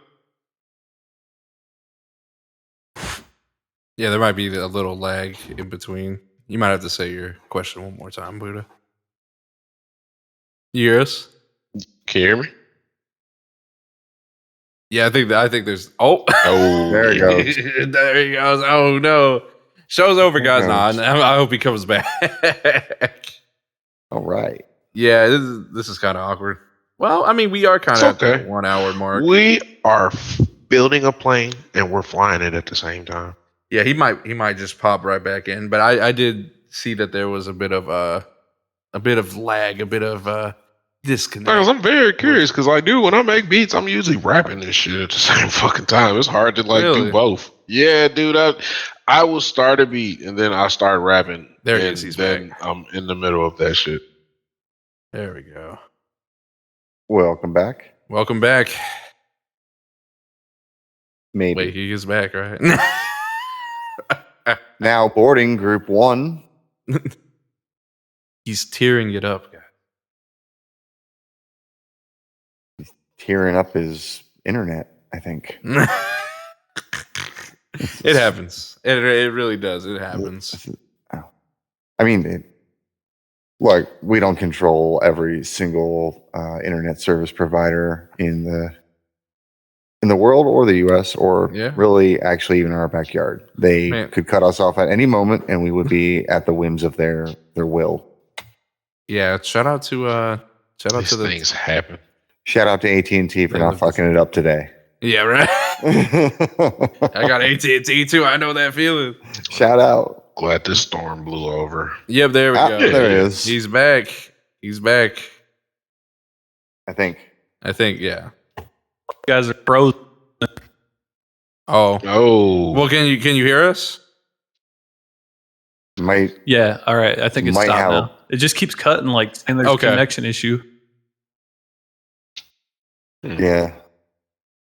Yeah, there might be a little lag in between. You might have to say your question one more time, Buddha. You hear us? Can you hear me? Yeah, I think there's. Oh, There it goes. there he goes. Oh no, show's over, guys. Nah, I hope he comes back. All right. Yeah, this is kind of awkward. Well, I mean, we are kind of It's at okay. the 1 hour mark. We are building a plane and we're flying it at the same time. Yeah, he might just pop right back in. But I did see that there was a bit of lag, a bit of disconnect. I'm very curious because when I make beats, I'm usually rapping this shit at the same fucking time. It's hard to Really? do both. Yeah, dude. I will start a beat and then I start rapping. There he and is. He's then back. I'm in the middle of that shit. There we go. Welcome back. Welcome back. Maybe. Wait, he is back, right? Now boarding group 1. He's tearing it up, guys. Tearing up his internet, I think. It happens. It really does. It happens. I mean, look, we don't control every single internet service provider in the world or the U.S. or really actually even in our backyard. They could cut us off at any moment, and we would be at the whims of their will. Yeah, shout out to These things happen. Shout out to AT&T for not fucking it up today. Yeah, right. I got AT&T too. I know that feeling. Shout out. Glad this storm blew over. Yep, there we go. There he is. He's back. He's back. I think, yeah. You guys are pros. Oh. Well, can you hear us? Yeah, all right. I think it's Might stopped help. now. It just keeps cutting, and there's a connection issue. Yeah.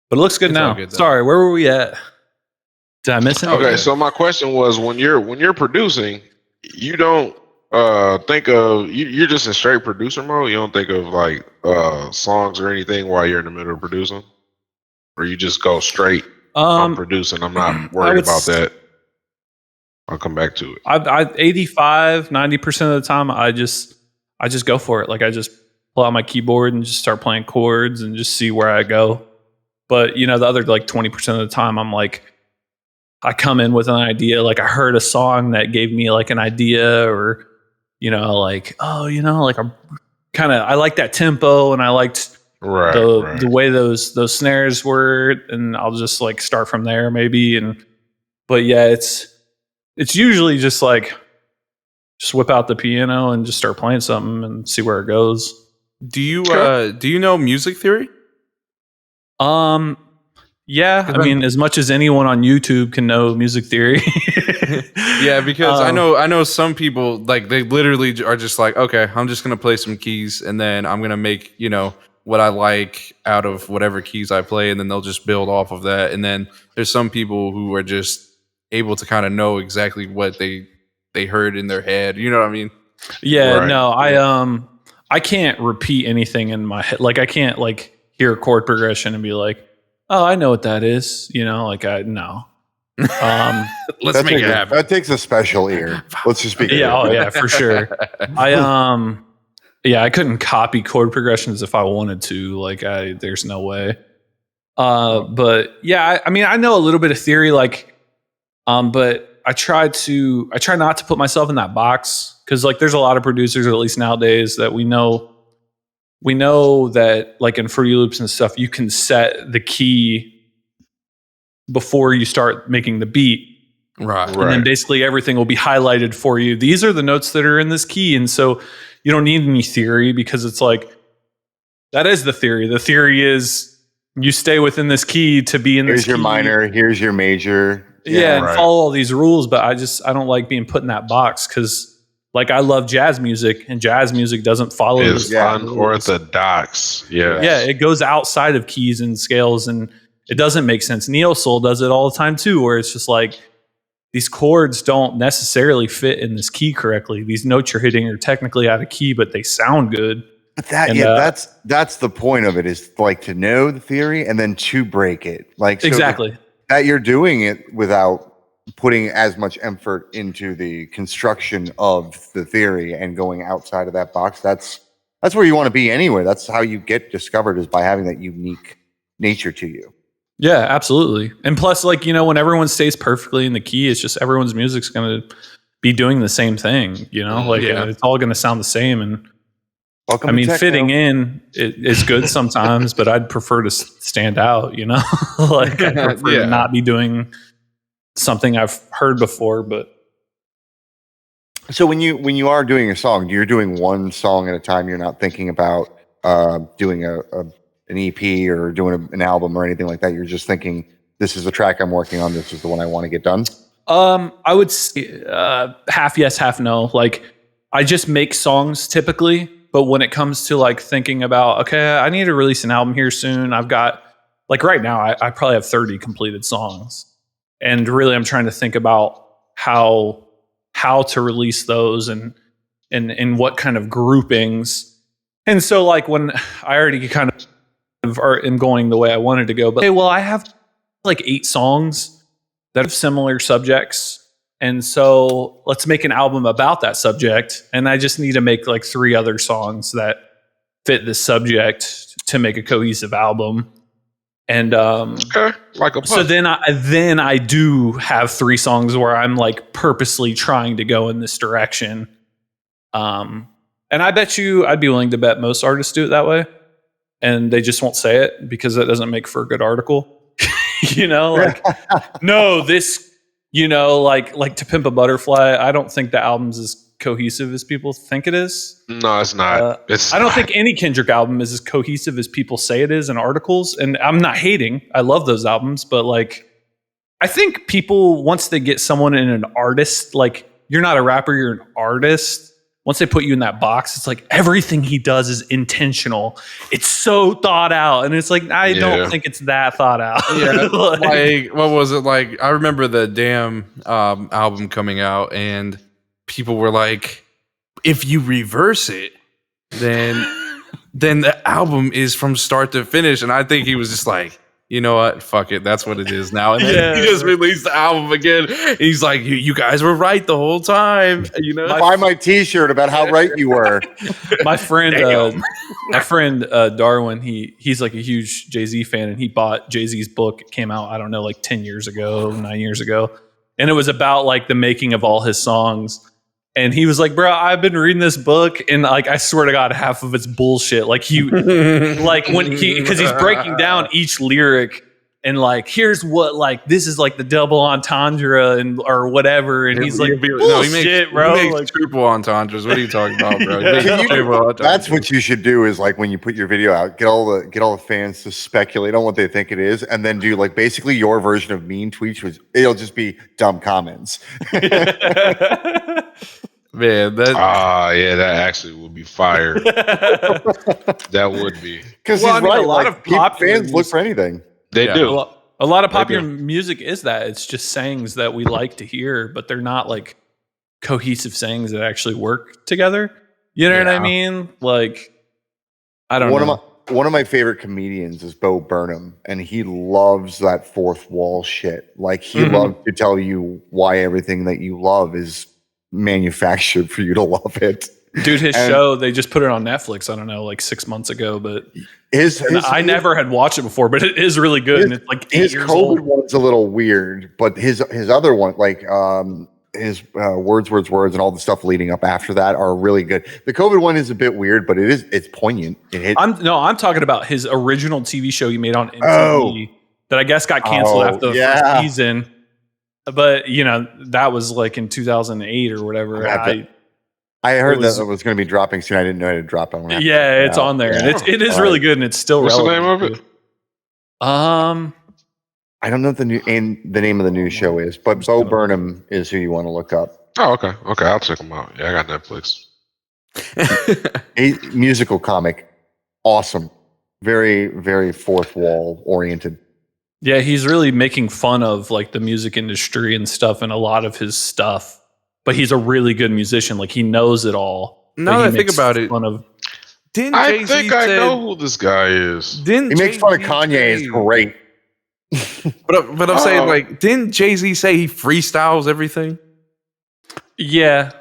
But it looks good It's all now. good, though. Sorry, where were we at? Did I miss it? Okay, so my question was when you're producing, you don't think of you're just in straight producer mode. You don't think of songs or anything while you're in the middle of producing, or you just go straight. I'm producing. I'm not worried about that. I'll come back to it. I 85-90% of the time I just go for it. I just pull out my keyboard and just start playing chords and just see where I go. But the other 20% of the time I'm I come in with an idea. I heard a song that gave me an idea, or I like that tempo and I liked the way those snares were, and I'll just start from there maybe. But yeah, it's usually just whip out the piano and just start playing something and see where it goes. Do you know music theory? Yeah, I mean, as much as anyone on YouTube can know music theory. Yeah, because I know some people they literally are just okay, I'm just gonna play some keys and then I'm gonna make what I like out of whatever keys I play, and then they'll just build off of that. And then there's some people who are just able to kind of know exactly what they heard in their head. You know what I mean? Yeah, Right. no, I can't repeat anything in my head. I can't hear a chord progression and be oh, I know what that is. No. Let's make it happen. That takes a special ear. Let's just be clear. Yeah, oh yeah, for sure. I couldn't copy chord progressions if I wanted to. There's no way. But yeah, I mean, I know a little bit of theory, but I try not to put myself in that box, because there's a lot of producers, at least nowadays, that we know that in Fruity Loops and stuff, you can set the key before you start making the beat. Right. And then basically everything will be highlighted for you. These are the notes that are in this key. And so you don't need any theory, because it's that is the theory. The theory is you stay within this key to be in this key. Here's your minor, here's your major. Yeah, and follow all these rules. But I don't like being put in that box, because I love jazz music, and jazz music doesn't follow It's those rules. unorthodox. Yeah. Yeah, it goes outside of keys and scales, and it doesn't make sense. Neo Soul does it all the time too, where it's just these chords don't necessarily fit in this key correctly. These notes you're hitting are technically out of key, but they sound good. But that's the point of it, is to know the theory and then to break it. Exactly. That you're doing it without putting as much effort into the construction of the theory and going outside of that box. That's That's where you want to be anyway. That's how you get discovered, is by having that unique nature to you. Yeah, absolutely. And plus, like, you know, when everyone stays perfectly in the key, it's just everyone's music's going to be doing the same thing, you know, like it's all going to sound the same. And Welcome I mean, to fitting in is good sometimes, but I'd prefer to stand out, you know, like I prefer to not be doing something I've heard before. But so when you are doing a song, you're doing one song at a time. You're not thinking about doing an EP or doing an album or anything like that. You're just thinking, this is the track I'm working on. This is the one I want to get done. I would say half yes, half no. Like I just make songs typically, but when it comes to like thinking about, okay, I need to release an album here soon. I've got like right now, I probably have 30 completed songs, and really I'm trying to think about how to release those and what kind of groupings. And so like when I already kind of am going the way I wanted to go, but hey, well, I have like 8 songs that have similar subjects, and so let's make an album about that subject, and I just need to make like 3 other songs that fit this subject to make a cohesive album. And okay, like a so then I do have 3 songs where I'm like purposely trying to go in this direction, and I bet you I'd be willing to bet most artists do it that way, and they just won't say it because that doesn't make for a good article. You know, like, no, this, you know, like To Pimp a Butterfly, I don't think the album's as cohesive as people think it is. No, it's not. I don't think any Kendrick album is as cohesive as people say it is in articles. And I'm not hating. I love those albums. But like, I think people, once they get someone in an artist, like you're not a rapper, you're an artist. Once they put you in that box, it's like everything he does is intentional. It's so thought out. And it's like, I don't think it's that thought out. Yeah. like, what was it like? I remember the Damn album coming out, and people were like, if you reverse it, then the album is from start to finish. And I think he was just like, you know what? Fuck it. That's what it is now. And then he just released the album again. He's like, you guys were right the whole time. You know, buy my T-shirt about how right you were. My friend, Darwin, he's like a huge Jay-Z fan, and he bought Jay-Z's book. It came out, I don't know, like 9 years ago. And it was about like the making of all his songs. And he was like, bro, I've been reading this book, and like, I swear to God, half of it's bullshit. Like like because he's breaking down each lyric, and like, here's what, like, this is like the double entendre or whatever. And he's like, bullshit, bro. He makes triple entendres. What are you talking about, bro? That's what you should do, is like when you put your video out, get all the fans to speculate on what they think it is, and then do like basically your version of mean tweets, which it'll just be dumb comments. Man, that actually would be fire. That would be, because he's right. A lot of fans look for anything. They do. A lot of popular music is that. It's just sayings that we like to hear, but they're not like cohesive sayings that actually work together. You know what I mean? Like, I don't know. One of my favorite comedians is Bo Burnham, and he loves that fourth wall shit. Like, he loves to tell you why everything that you love is manufactured for you to love it. Dude, his show, they just put it on Netflix, I don't know, like 6 months ago, but I never had watched it before, but it is really good. And it's like 8 his years COVID old. one's a little weird, but his other one, like his words, and all the stuff leading up after that are really good. The COVID one is a bit weird, but it's poignant. I'm talking about his original TV show he made on MTV that I guess got canceled after the first season. But you know, that was like in 2008 or whatever. I heard that it was going to be dropping soon. I didn't know how to drop it. Yeah, it's on there. Yeah. It is really good, and it's still relevant. What's the name of it? I don't know what the name of the new show is, but Bo Burnham is who you want to look up. Oh, okay. I'll check him out. Yeah, I got Netflix. A musical comic, awesome, very, very fourth wall oriented. Yeah, he's really making fun of like the music industry and stuff, and a lot of his stuff. But he's a really good musician. Like, he knows it all. Now that I think about it, I think I know who this guy is. He makes fun of Kanye. It's great. But I'm saying, like, didn't Jay-Z say he freestyles everything? Yeah.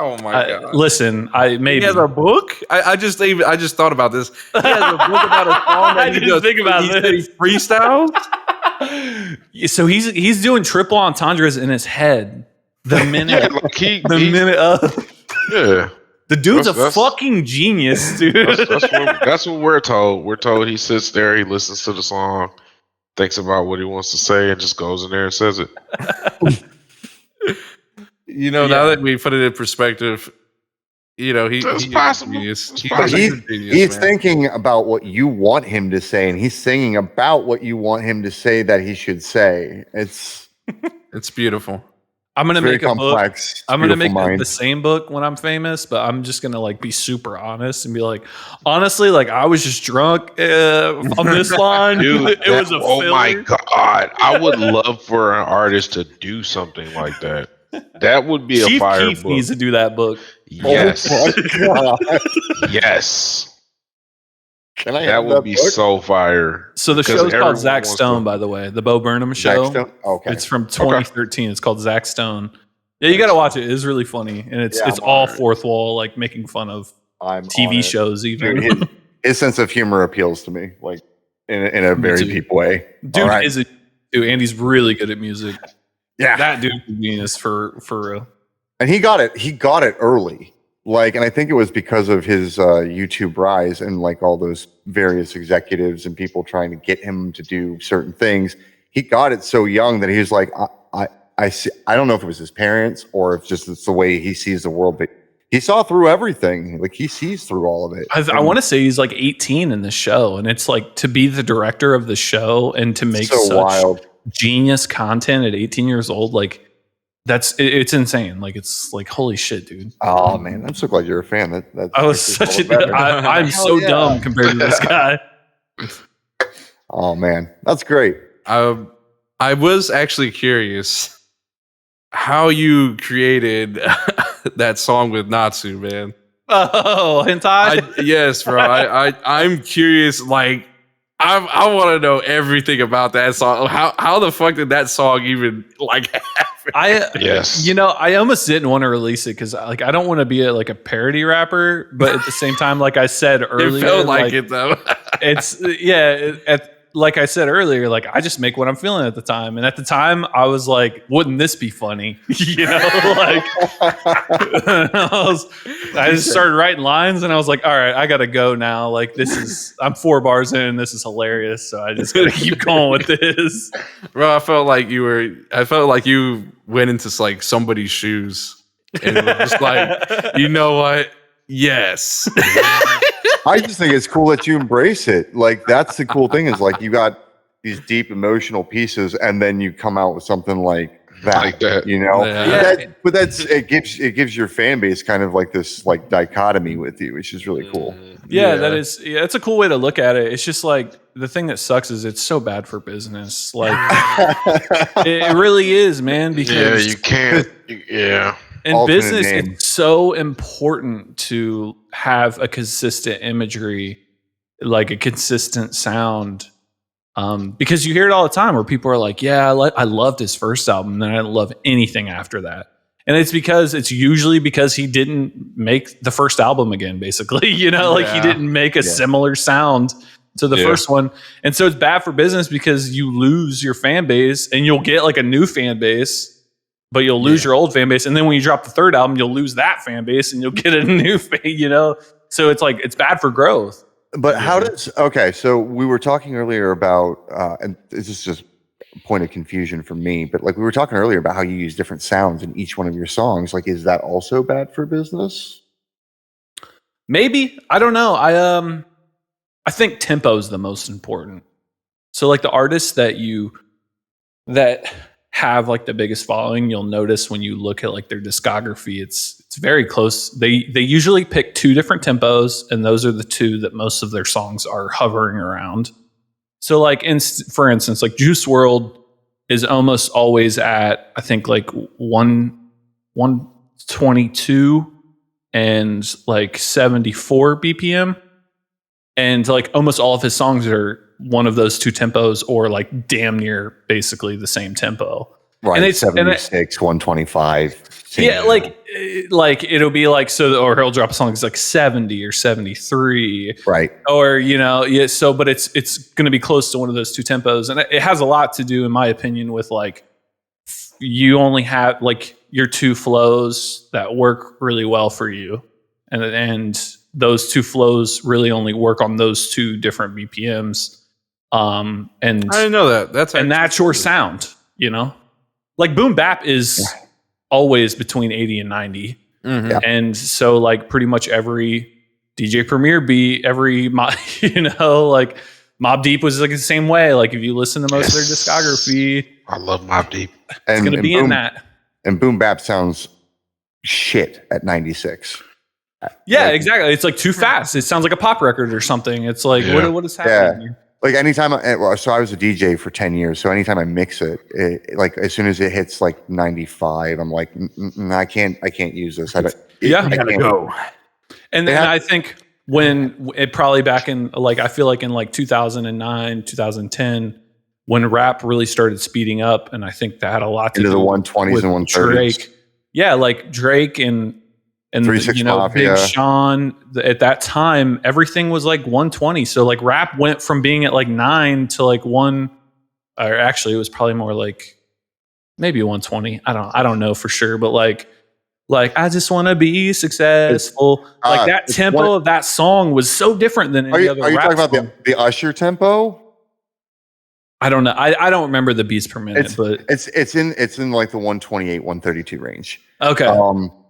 Oh my god! Listen, maybe he has a book. I just thought about this. He has a book about a song that I didn't think about this. He freestyles. So he's doing triple entendres in his head. The minute, minute of. Yeah. The dude's a fucking genius, dude. That's what we're told. We're told he sits there, he listens to the song, thinks about what he wants to say, and just goes in there and says it. Now that we put it in perspective, he's possible. He's thinking about what you want him to say, and he's singing about what you want him to say that he should say. It's beautiful. I'm gonna make a book. I'm gonna make mind. the same book when I'm famous, but I'm just gonna like be super honest and be like, honestly, like I was just drunk on this line. Dude, it was a filler. my god! I would love for an artist to do something like that. That would be Chief a fire Keef book. needs to do that book. Yes. Oh my God. Yes. Can I that would be book? So fire. So the show's called Zach Stone, by the way. The Bo Burnham show. Zach Stone? Okay. It's from 2013. It's called Zach Stone. Yeah, you got to watch it. It is really funny, and it's all fourth wall, like making fun of TV shows. Even dude, his sense of humor appeals to me, like in a very deep way. Dude Andy's really good at music. Yeah, that dude's a genius for real. And he got it early. Like, and I think it was because of his YouTube rise and like all those various executives and people trying to get him to do certain things. He got it so young that he was like, I see. I don't know if it was his parents or if it's the way he sees the world, but he saw through everything. Like he sees through all of it. I want to say he's like 18 in the show, and it's like to be the director of the show and to make such wild genius content at 18 years old, like. It's insane. Like it's like holy shit, dude. Oh man, I'm so glad you're a fan. I was such I'm so dumb compared to this guy. Oh man, that's great. I was actually curious how you created that song with Natsu, man. Oh, hentai. Yes, bro. I'm curious. Like I want to know everything about that song. How the fuck did that song even like happen? I almost didn't want to release it because like I don't want to be a parody rapper, but at the same time, like I said earlier, it felt like it though. Like I said earlier, like I just make what I'm feeling at the time, and at the time I was like, wouldn't this be funny? Like I just started writing lines, and I was like, all right, I gotta go now. Like I'm 4 bars in, this is hilarious, so I just gotta keep going with this. Bro, I felt like you went into like somebody's shoes and were just like, you know what? Yes. I just think it's cool that you embrace it. Like that's the cool thing is like you got these deep emotional pieces, and then you come out with something like that. You know, but it gives your fan base kind of like this like dichotomy with you, which is really cool. Yeah, that is. Yeah, it's a cool way to look at it. It's just like the thing that sucks is it's so bad for business. Like it really is, man. Because you can't. Yeah. In business, it's so important to have a consistent imagery, like a consistent sound, because you hear it all the time where people are like, "Yeah, I loved his first album, and then I didn't love anything after that." And it's usually because he didn't make the first album again, basically. He didn't make a similar sound to the first one, and so it's bad for business because you lose your fan base, and you'll get like a new fan base. But you'll lose your old fan base, and then when you drop the third album, you'll lose that fan base, and you'll get a new fan. So it's like it's bad for growth. But so we were talking earlier about, and this is just a point of confusion for me, but like we were talking earlier about how you use different sounds in each one of your songs. Like, is that also bad for business? Maybe. I don't know. I think tempo is the most important. So like the artists that have like the biggest following, you'll notice when you look at like their discography, it's very close. They usually pick 2 different tempos, and those are the 2 that most of their songs are hovering around. So like for instance, like Juice WRLD is almost always at I think like 122 and like 74 BPM, and like almost all of his songs are one of those 2 tempos or like damn near basically the same tempo. Right. And it's 76, 125. Yeah, like it'll be like so, or he'll drop a song that's like 70 or 73, right? Or yeah. So, but it's going to be close to one of those two tempos, and it has a lot to do, in my opinion, with like you only have like your two flows that work really well for you, and those two flows really only work on those two different BPMs. And I didn't know that. That's your sound, like boom bap is always between 80 and 90. Mm-hmm. And so like pretty much every DJ Premier beat, like Mobb Deep was like the same way. Like if you listen to most of their discography, I love Mobb Deep. It's going to be in that. And boom bap sounds shit at 96. Yeah, exactly. It's like too fast. It sounds like a pop record or something. It's like, what is happening here? Like anytime, so I was a DJ for 10 years. So anytime I mix it, like as soon as it hits like 95, I'm like, I can't use this. I gotta go. And then I think when it probably back in like, I feel like in like 2009, 2010, when rap really started speeding up, and I think that had a lot to do the 120s and 130s. Drake. Yeah, like Drake and Big Sean. At that time, everything was like 120. So like rap went from being at like 9 to like 1, or actually it was probably more like maybe 120. I don't know for sure, but like I just want to be successful. Like that tempo of that song was so different than any other. Are you rap talking song. about the Usher tempo? I don't know. I don't remember the beats per minute, but it's in like the 128, 132 range. Okay.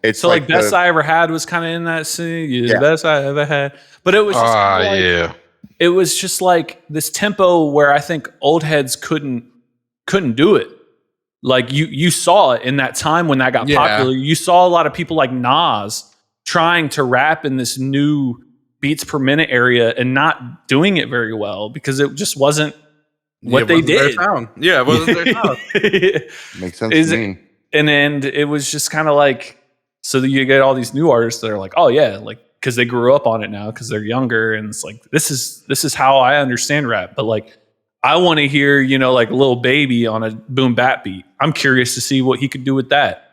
It's so like best I ever had was kind of in that scene. The best I ever had, but it was just it was just like this tempo where I think old heads couldn't do it. Like you saw it in that time when that got popular. You saw a lot of people like Nas trying to rap in this new beats per minute area and not doing it very well because it just wasn't what they did. Yeah, it wasn't their sound. Makes sense to me. And then it was just kind of like, so that you get all these new artists that are like, oh yeah, like because they grew up on it now because they're younger, and it's like this is how I understand rap. But like, I want to hear like Lil Baby on a boom bap beat. I'm curious to see what he could do with that.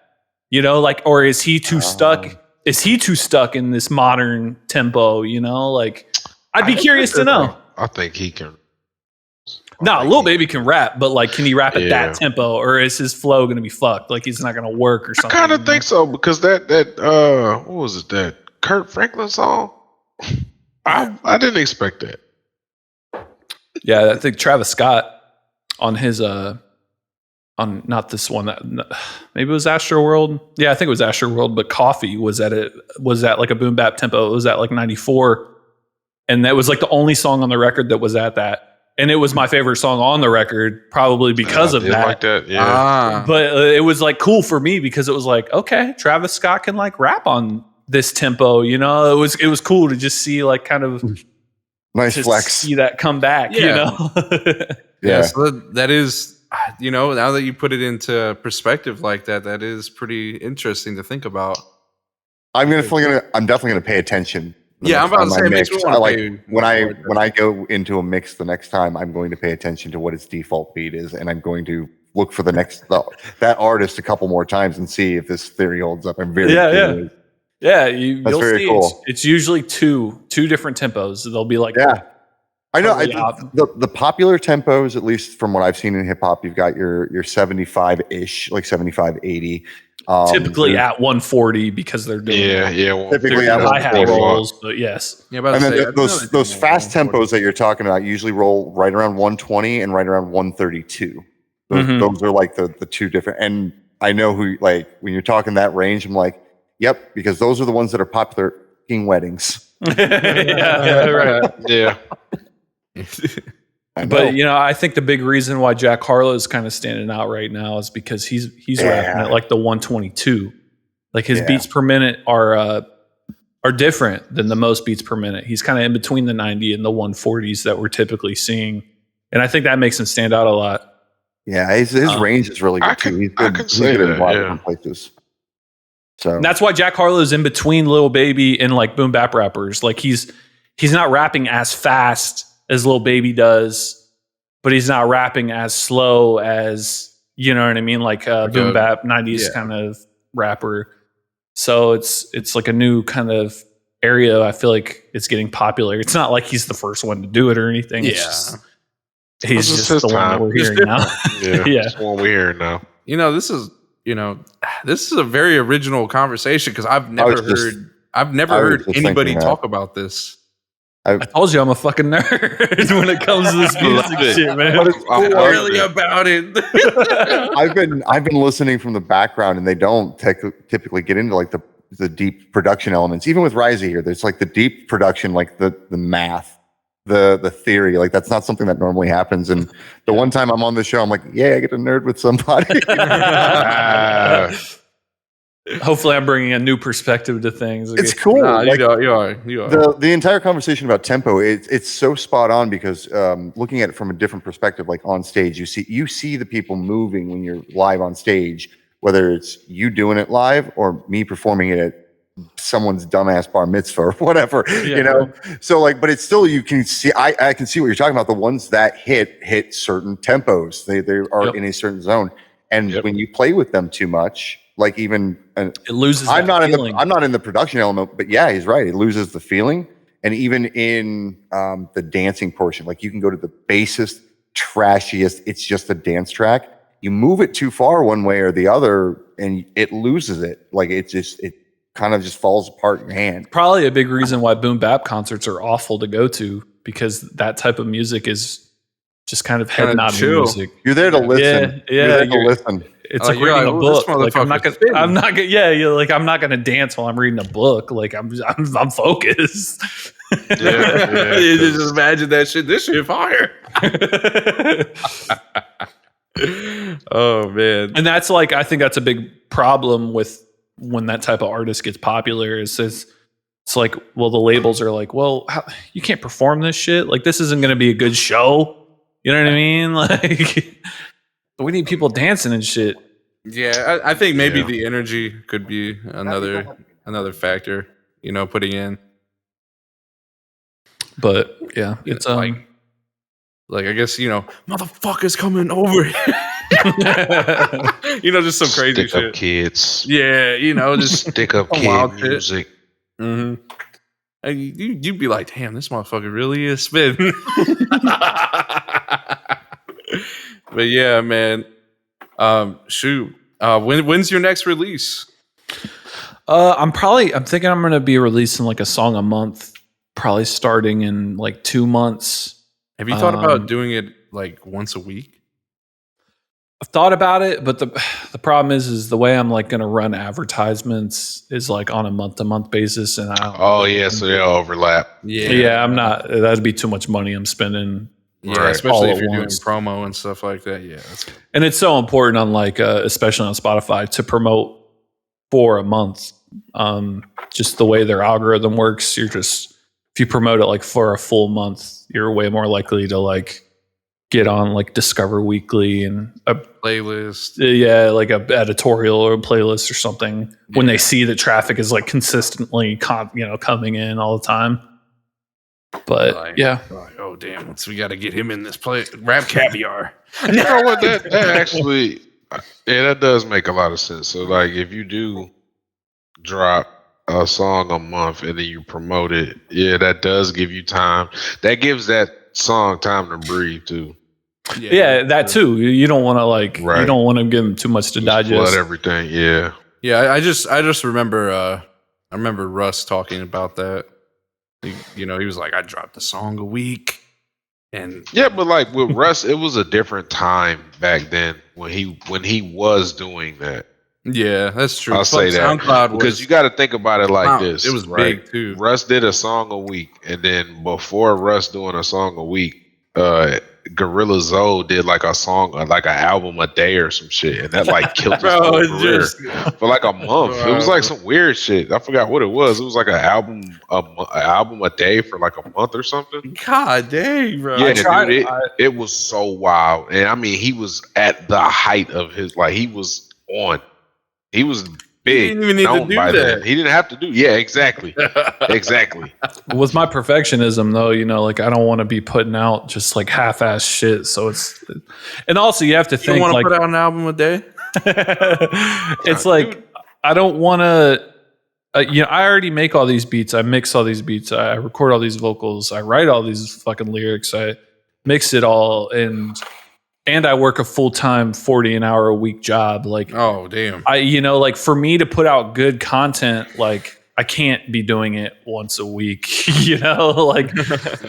Like, or is he too stuck? Is he too stuck in this modern tempo? Like, I'd be curious to know. I think he can. No, Lil Baby can rap, but like, can he rap at that tempo, or is his flow going to be fucked? Like, he's not going to work or something. I kind of think so because that what was it, that Kurt Franklin song? I didn't expect that. Yeah, I think Travis Scott on his on not this one, that maybe it was Astro World. Yeah, I think it was Astro World, but Coffee was at like a boom bap tempo. It was at like 94, and that was like the only song on the record that was at that. And it was my favorite song on the record, probably because of that. Like that, yeah. But it was like cool for me because it was like, okay, Travis Scott can like rap on this tempo. It was cool to just see like kind of nice flex, see that come back. Yeah. So that is, now that you put it into perspective like that, that is pretty interesting to think about. I'm definitely gonna pay attention. I'm about to say, mix. When I go into a mix the next time, I'm going to pay attention to what its default beat is, and I'm going to look for that artist a couple more times and see if this theory holds up. I'm very curious. You'll very see. cool. It's usually two different tempos. They'll be like I know. The popular tempos, at least from what I've seen in hip hop, you've got your 75-ish, like 75, 80. Typically at 140 because they're doing typically at hi-hat rolls, but yes. And then those fast tempos that you're talking about usually roll right around 120 and right around 132. Those are like the two different. And I know who, like, when you're talking that range, I'm like, yep, because those are the ones that are popular in weddings. Right. Yeah. But I think the big reason why Jack Harlow is kind of standing out right now is because he's rapping at like the 122. Like his beats per minute are different than the most beats per minute. He's kind of in between the 90 and the 140s that we're typically seeing, and I think that makes him stand out a lot. Yeah, his range is really good too. He's good, he's good in a lot of different places. So and that's why Jack Harlow is in between Lil Baby and like boom bap rappers. Like he's not rapping as fast as Lil Baby does, but he's not rapping as slow as, you know what I mean? Like boom bap 90s kind of rapper. So it's like a new kind of area. I feel like it's getting popular. It's not like he's the first one to do it or anything. Yeah. It's just, he's This is just his the one that time. we're He's hearing now. Yeah, Yeah. that's one we're hearing now. This is a very original conversation because I've never heard anybody talk about this. I told you I'm a fucking nerd when it comes to this music shit, man. But it's I'm cool. Really about it. I've been listening from the background, and they don't typically get into like the deep production elements. Even with Risey here, there's like the deep production, like the math, the theory. Like that's not something that normally happens. And the one time I'm on the show, I'm like, yeah, I get to nerd with somebody. Hopefully, I'm bringing a new perspective to things. It's cool. Nah, Like, you are. The entire conversation about tempo, it's so spot on because looking at it from a different perspective, like on stage, you see the people moving when you're live on stage, whether it's you doing it live or me performing it at someone's dumbass bar mitzvah or whatever, So like, but it's still, you can see, I can see what you're talking about. The ones that hit certain tempos, they are in a certain zone, and when you play with them too much, like even it loses. I'm not feeling. in the production element, but yeah, he's right. It loses the feeling, and even in the dancing portion, like you can go to the basest, trashiest. It's just a dance track. You move it too far one way or the other, and it loses it. Like it kind of just falls apart in your hand. Probably a big reason why boom bap concerts are awful to go to, because that type of music is just kind of head nodding music. You're there to listen. Yeah, you're there to listen. It's like reading a book. Like I'm not gonna. Yeah, like I'm not gonna dance while I'm reading a book. Like I'm focused. You just imagine that shit. This shit fire. Oh man. And that's like, I think that's a big problem with when that type of artist gets popular. Is it's like, well, the labels are like, well, you can't perform this shit. Like this isn't going to be a good show. You know what I mean? Like we need people dancing and shit. Yeah, I think maybe the energy could be another factor, putting in. But yeah, it's like I guess, motherfuckers coming over here. Just some crazy Stick shit. up kids. Yeah, just Stick up kid music. Mm-hmm. And you'd be like, damn, this motherfucker really is spitting. But yeah, man. Shoot. When's your next release? I'm thinking I'm gonna be releasing like a song a month, probably starting in like 2 months. Have you thought about doing it like once a week? I've thought about it, but the problem is the way I'm like going to run advertisements is like on a month-to-month basis, and so they'll overlap. Yeah, I'm not. That'd be too much money I'm spending. Yeah, especially if you're doing promo and stuff like that. Yeah, and it's so important on like, especially on Spotify, to promote for a month. Just the way their algorithm works, if you promote it like for a full month, you're way more likely to like get on like Discover Weekly and a playlist. Yeah, like a editorial or a playlist or something when they see that traffic is like consistently coming in all the time. But oh damn, we got to get him in this play. Rap Caviar. You know what? That actually, that does make a lot of sense. So like, if you do drop a song a month and then you promote it, that does give you time. That gives that song time to breathe too. Yeah, that too. You don't want to you don't want to give them too much to digest. Flood everything. Yeah. I just remember I remember Russ talking about that. He was like, I dropped a song a week, and but like with Russ, it was a different time back then when he was doing that. Yeah, that's true. I'll say that SoundCloud because you got to think about it like this. It was big too. Russ did a song a week, and then before Russ doing a song a week, Gorilla Zoe did like a song, like an album a day or some shit, and that like killed his whole career for like a month. It was like some weird shit. I forgot what it was. It was like an album a day for like a month or something. God dang, bro! Yeah, dude, it was so wild, and I mean, he was at the height of his he was big. He didn't even need to do that. Then. He didn't have to do. Yeah, exactly. Exactly. With my perfectionism, though, like I don't want to be putting out just like half-ass shit. So and also you have to think want to like put out an album a day. It's like I don't want to. I already make all these beats. I mix all these beats. I record all these vocals. I write all these fucking lyrics. I mix it all, and I work a full-time 40 an hour a week job. Like, oh damn, like for me to put out good content, like I can't be doing it once a week, like,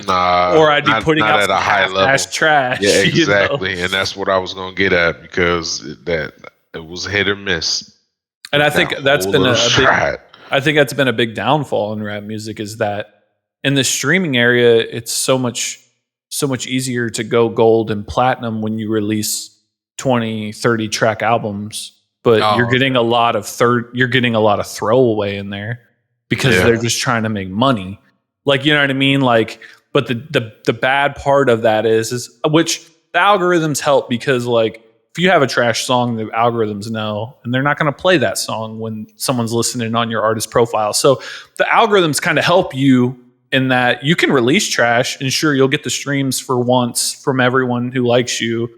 nah, or I'd be putting out at a high level trash. Yeah, exactly, and that's what I was gonna get at because it was hit or miss. And I think that's been a big. Shot. I think that's been a big downfall in rap music is that in the streaming area, it's so much easier to go gold and platinum when you release 20, 30 track albums, but you're getting a lot of throwaway in there because they're just trying to make money. Like, you know what I mean? Like, but the bad part of that is which the algorithms help because like, if you have a trash song, the algorithms know, and they're not going to play that song when someone's listening on your artist profile. So the algorithms kind of help you in that you can release trash and sure, you'll get the streams for once from everyone who likes you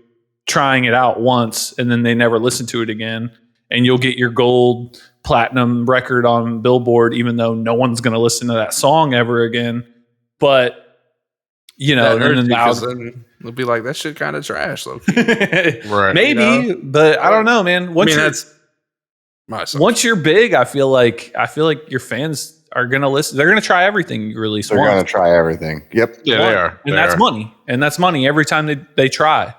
trying it out once, and then they never listen to it again. And you'll get your gold platinum record on Billboard, even though no one's going to listen to that song ever again. But then they'll be like, that shit kind of trash, though. Right? Maybe, but I don't know, man. Once you're big, I feel like your fans are gonna listen. They're gonna try everything you release. They're gonna try everything. Yep. Yeah, they are. And that's money. And that's money every time they try.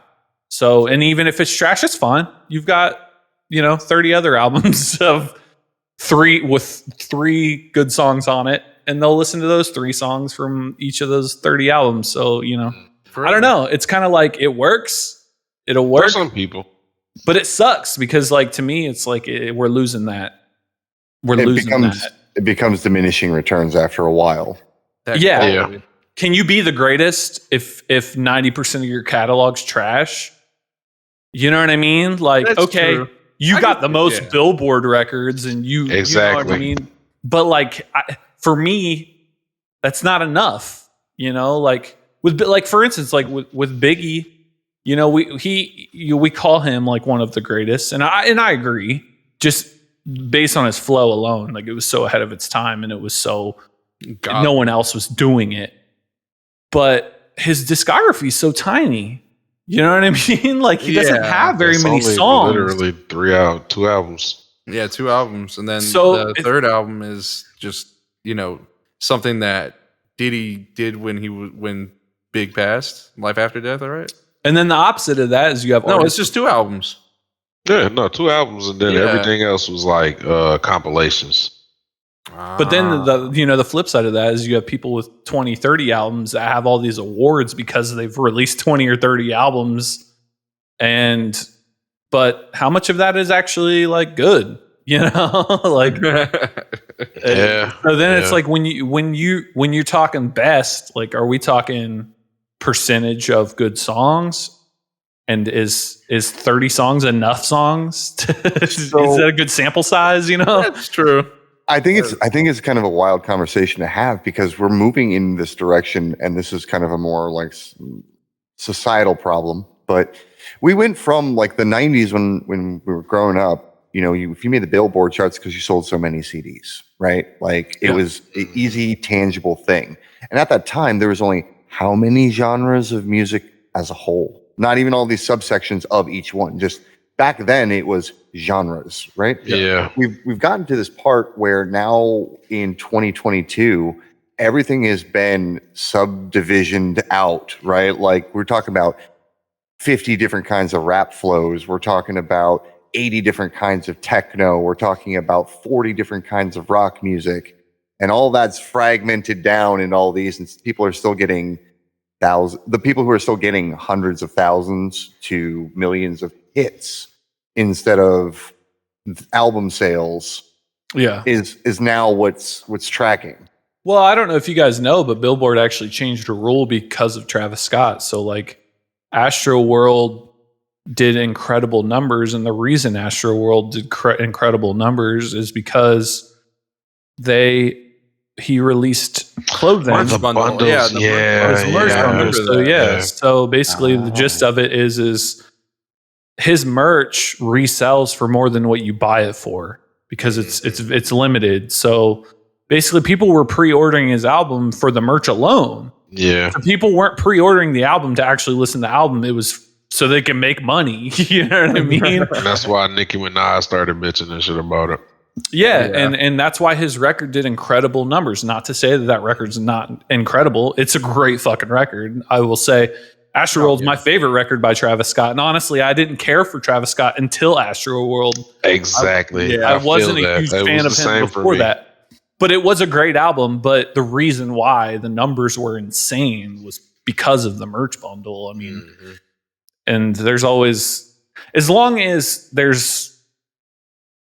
So, and even if it's trash, it's fine. You've got 30 other albums of three good songs on it. And they'll listen to those 3 songs from each of those 30 albums. So, I don't know. It's kind of like it works. It'll work. For some people. But it sucks because, like, to me, it's like we're losing that. It becomes diminishing returns after a while. Yeah. Can you be the greatest if 90% of your catalog's trash? You know what I mean? Like, that's okay, true. You got the most Billboard records and exactly. You know what I mean? But like, for me, that's not enough. Like for instance, like with Biggie, we call him like one of the greatest, and I agree. Just based on his flow alone, like it was so ahead of its time, and it was so no one else was doing it. But his discography is so tiny. You know what I mean? Like he doesn't have very many songs. Literally 2 albums. Yeah, 2 albums, and then the third album is just something that Diddy did when Big passed, Life After Death. All right, and then the opposite of that is you have it's just 2 albums. Yeah, no, 2 albums, and then everything else was like compilations. But then the flip side of that is you have people with 20, 30 albums that have all these awards because they've released 20 or 30 albums. But how much of that is actually like good? Like So then it's like when you're talking best, like are we talking percentage of good songs? And is 30 songs enough songs? Is that a good sample size? That's true. I think it's kind of a wild conversation to have because we're moving in this direction, and this is kind of a more like societal problem. But we went from like the 90s when we were growing up. If you made the Billboard charts because you sold so many CDs, right? Like it was an easy, tangible thing. And at that time, there was only how many genres of music as a whole? Not even all these subsections of each one. Just back then, it was genres, right? Yeah. We've gotten to this part where now in 2022, everything has been subdivisioned out, right? Like we're talking about 50 different kinds of rap flows. We're talking about 80 different kinds of techno. We're talking about 40 different kinds of rock music. And all that's fragmented down in all these, and people are still getting the people who are still getting hundreds of thousands to millions of hits instead of album sales is now what's tracking. Well, I don't know if you guys know, but Billboard actually changed a rule because of Travis Scott. So like Astro World did incredible numbers, and the reason Astro World did incredible numbers is because he released clothing. The bundles. Merch bundles. So basically the gist of it is his merch resells for more than what you buy it for because it's limited. So basically, people were pre-ordering his album for the merch alone. Yeah. So people weren't pre-ordering the album to actually listen to the album. It was so they can make money. You know what I mean? And that's why Nicki Minaj started mentioning shit about it. Yeah. And that's why his record did incredible numbers. Not to say that record's not incredible. It's a great fucking record. I will say Astroworld's my favorite record by Travis Scott. And honestly, I didn't care for Travis Scott until Astroworld. Exactly. I wasn't a huge fan of him before that. But it was a great album. But the reason why the numbers were insane was because of the merch bundle. I mean, and there's always, as long as there's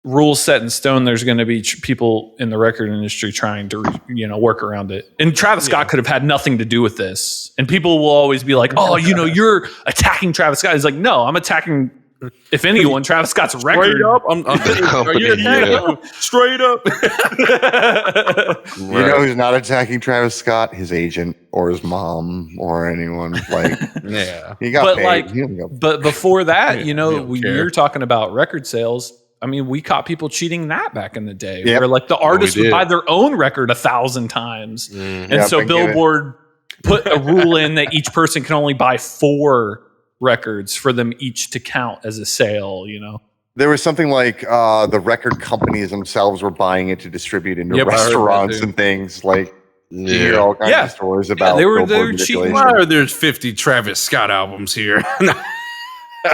rules set in stone, there's going to be people in the record industry trying to, work around it. And Travis Scott could have had nothing to do with this. And people will always be like, oh, you're attacking Travis Scott. He's like, no, I'm attacking, if anyone, Travis Scott's record. Straight up, are you attacking? Straight up. You know who's not attacking Travis Scott? His agent or his mom or anyone. Like, he got paid. But before that, you're talking about record sales. I mean, we caught people cheating that back in the day, where like the artist would buy their own record 1,000 times, and so Billboard put a rule in that each person can only buy 4 records for them each to count as a sale. There was something like the record companies themselves were buying it to distribute into restaurants and things. Like, you hear all kinds of stories about they were cheating. Why are there 50 Travis Scott albums here?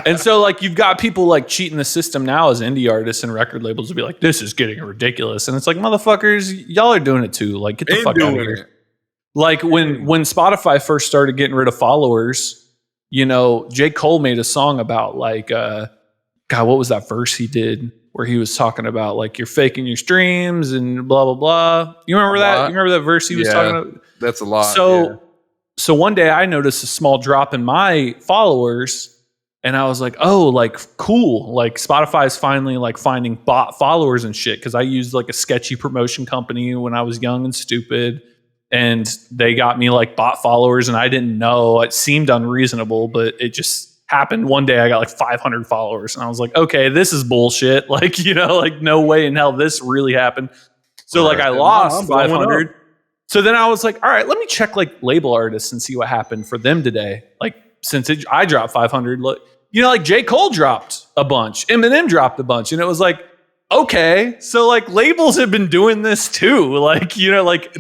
And so, like, you've got people like cheating the system now as indie artists, and record labels will be like, "This is getting ridiculous," and it's like, "Motherfuckers, y'all are doing it too. Like, get the fuck out of here." Like when Spotify first started getting rid of followers, J. Cole made a song about like, God, what was that verse he did where he was talking about like you're faking your streams and blah blah blah. You remember that? You remember that verse he was talking about? That's a lot. So one day I noticed a small drop in my followers. And I was like, oh, like, cool. Like, Spotify is finally, like, finding bot followers and shit. Because I used, like, a sketchy promotion company when I was young and stupid. And they got me, like, bot followers. And I didn't know. It seemed unreasonable. But it just happened. One day I got, like, 500 followers. And I was like, okay, this is bullshit. Like, like, no way in hell this really happened. So, like, I lost 500. So then I was like, all right, let me check, like, label artists and see what happened for them today. Like, since I dropped 500, look, like J. Cole dropped a bunch, Eminem dropped a bunch, and it was like, okay, so like labels have been doing this too, like,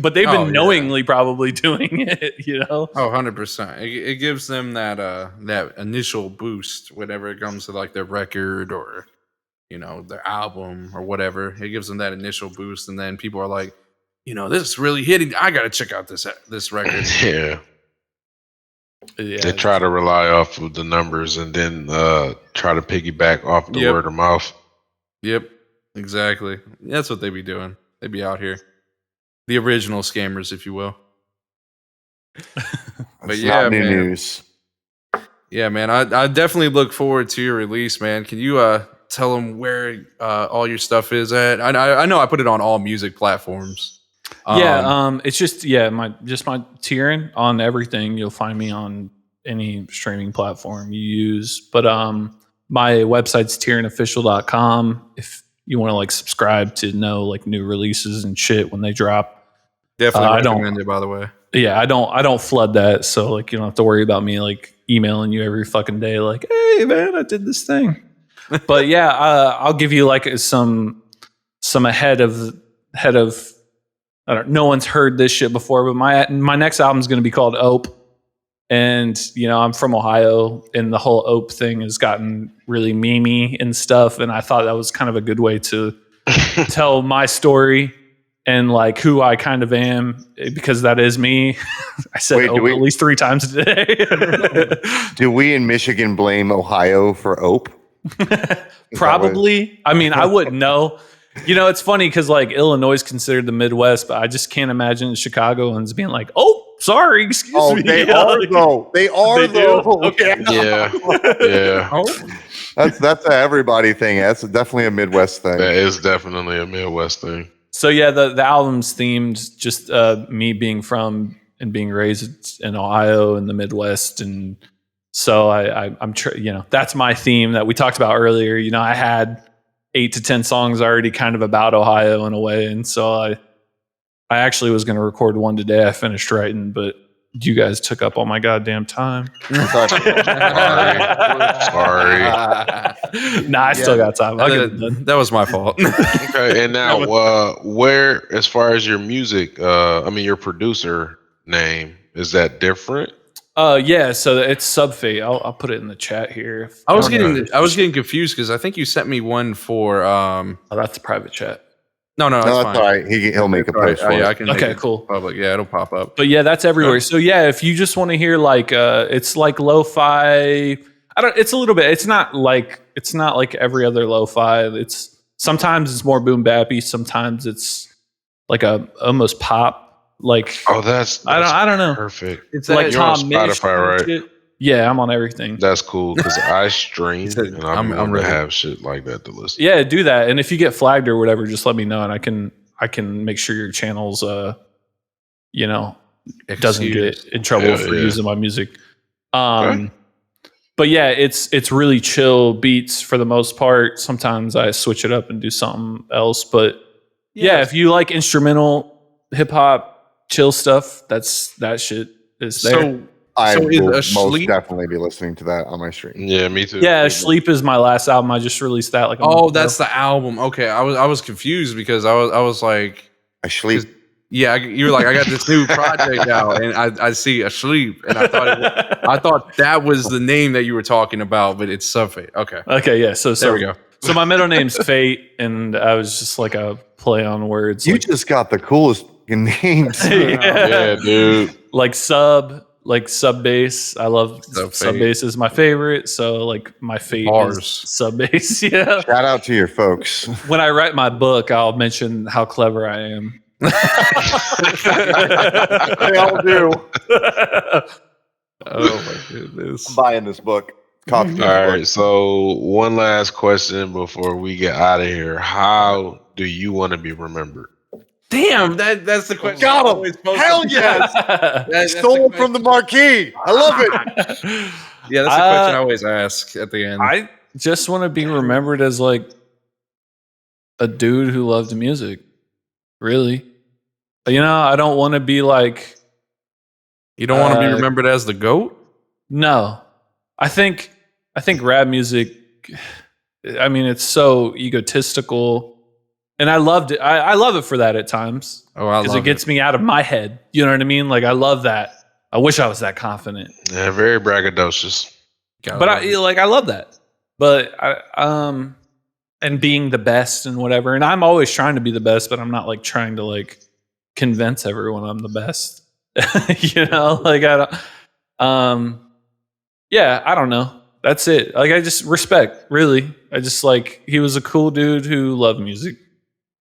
but they've been knowingly probably doing it, Oh, 100%. It gives them that initial boost whenever it comes to like their record or, their album or whatever. It gives them that initial boost, and then people are like, this is really hitting. I got to check out this record. Yeah. They try to rely off of the numbers and then try to piggyback off the word of mouth. Yep, exactly. That's what they be doing. They be out here. The original scammers, if you will. But not new news. Yeah, man. I definitely look forward to your release, man. Can you tell them where all your stuff is at? I know I put it on all music platforms. It's just my Tieran on everything. You'll find me on any streaming platform you use. But my website's tieranofficial.com if you want to like subscribe to know like new releases and shit when they drop. Definitely recommend it, by the way. Yeah, I don't flood that, so like you don't have to worry about me like emailing you every fucking day like, hey man, I did this thing. But yeah, I'll give you like some ahead of I don't. No one's heard this shit before, but my next album is going to be called Ope, and I'm from Ohio, and the whole Ope thing has gotten really memey and stuff, and I thought that was kind of a good way to tell my story and like who I kind of am, because that is me. I said Ope at least 3 times today. Do we in Michigan blame Ohio for Ope? Probably. I mean, I wouldn't know. It's funny because like Illinois is considered the Midwest, but I just can't imagine Chicagoans being like, "Oh, sorry, excuse me." They are though. They are though. Okay. Yeah. That's a everybody thing. That's definitely a Midwest thing. That is definitely a Midwest thing. So yeah, the album's themed just me being from and being raised in Ohio in the Midwest, and so I'm that's my theme that we talked about earlier. I had 8 to 10 songs already kind of about Ohio in a way. And so I actually was going to record one today. I finished writing, but you guys took up all my goddamn time. Sorry. Nah, I still got time. I'll get it done. That was my fault. Okay, and now where, as far as your music, your producer name, is that different? Yeah, so it's Subfate. I'll put it in the chat here. I was getting confused because I think you sent me one for Oh, that's a private chat. No, that's that's fine. all right. He'll make a post for yeah, I it. can make Okay, it cool. public. Yeah, it'll pop up. But yeah, that's everywhere. So yeah, if you just want to hear like it's like lo-fi. It's a little bit. It's not like every other lo-fi. It's sometimes it's more boom bappy, sometimes it's like a almost pop. Like That's I don't know. Perfect. It's like You're on Tom Misch Spotify, right? shit. Yeah, I'm on everything. That's cool because I stream said, and I'm ready to have shit like that to listen. Yeah, do that. And if you get flagged or whatever, just let me know, and I can make sure your channel's doesn't get in trouble for using my music. Okay. But yeah, it's really chill beats for the most part. Sometimes I switch it up and do something else. But yeah, if you like instrumental hip hop chill stuff, that shit is there. So I So is will a most sleep- definitely be listening to that on my stream. Yeah, me too. Yeah, Sleep is my last album. I just released that like a month ago. that's the album. Okay, I was confused because I was like, I sleep. yeah, you were like, I got this new project out, and I see Asleep, and I thought that was the name that you were talking about, but it's Subfate. Okay, Okay, yeah. So there we go. So my middle name's Fate, and I was just like a play on words. You like, just got the coolest fucking names. Yeah, dude. like sub bass. I love sub bass is my favorite. So like my fate Bars. is sub bass. Yeah. Shout out to your folks. When I write my book, I'll mention how clever I am. They all do. Oh my goodness. I'm buying this book. Copy this All book. right, so one last question before we get out of here. How do you want to be remembered? Damn, that's the question. Got him. Always supposed Hell to be. yes. That's the Stole question. from the marquee. I love it. Yeah, that's the question I always ask at the end. I just want to be remembered as like a dude who loved music. Really. I don't want to be like. You don't want to be remembered as the GOAT? No. I think rap music, I mean, it's so egotistical. And I loved it. I love it for that at times. Oh, I Because love it gets me out of my head. You know what I mean? Like, I love that. I wish I was that confident. Yeah, very braggadocious. But I love that. But and being the best and whatever. And I'm always trying to be the best, but I'm not like trying to like convince everyone I'm the best. Like I don't yeah, I don't know. That's it. Like I just respect, really. I just like he was a cool dude who loved music.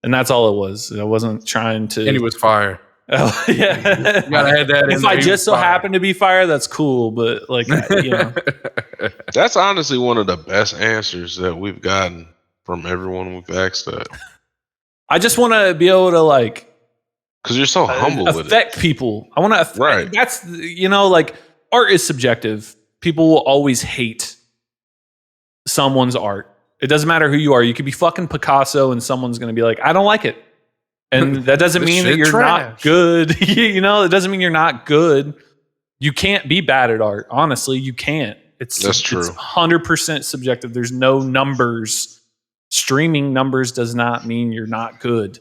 And that's all it was. I wasn't trying to. And he was fire. Oh, yeah. You gotta add that in. If I just so happen to be fire, that's cool. But like, That's honestly one of the best answers that we've gotten from everyone we've asked that. I just want to be able to like, because you're so humble with it. Affect people. I want to. Right. That's like art is subjective. People will always hate someone's art. It doesn't matter who you are. You could be fucking Picasso, and someone's going to be like, I don't like it. And that doesn't mean that you're not good. It doesn't mean you're not good. You can't be bad at art. Honestly, you can't. That's true. It's 100% subjective. There's no numbers. Streaming numbers does not mean you're not good.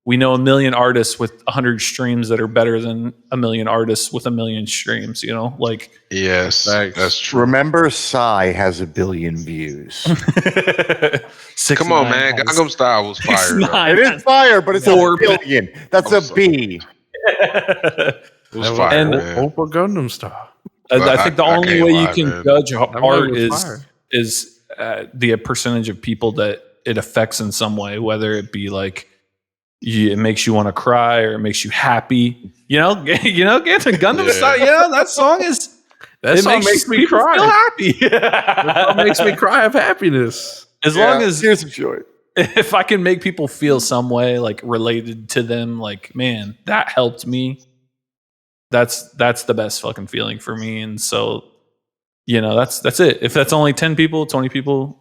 We know 1 million artists with 100 streams that are better than 1 million artists with 1 million streams. Like yes, that's true. Remember, Psy has 1 billion views. Come on, man. Gangnam Style was fire. It is fire, but it's 4 billion. That's a B. It was fire, and man. Opa Gundam Style. I think the only way you can man. judge art fire. is the percentage of people that it affects in some way, whether it be like it makes you want to cry or it makes you happy. Gundam Style. That song is. That song makes me cry. Feel happy. That song makes me cry of happiness. As long as Tears of joy. if I can make people feel some way like related to them, like, man, that helped me. That's the best fucking feeling for me. And so, that's it. If that's only 10 people, 20 people,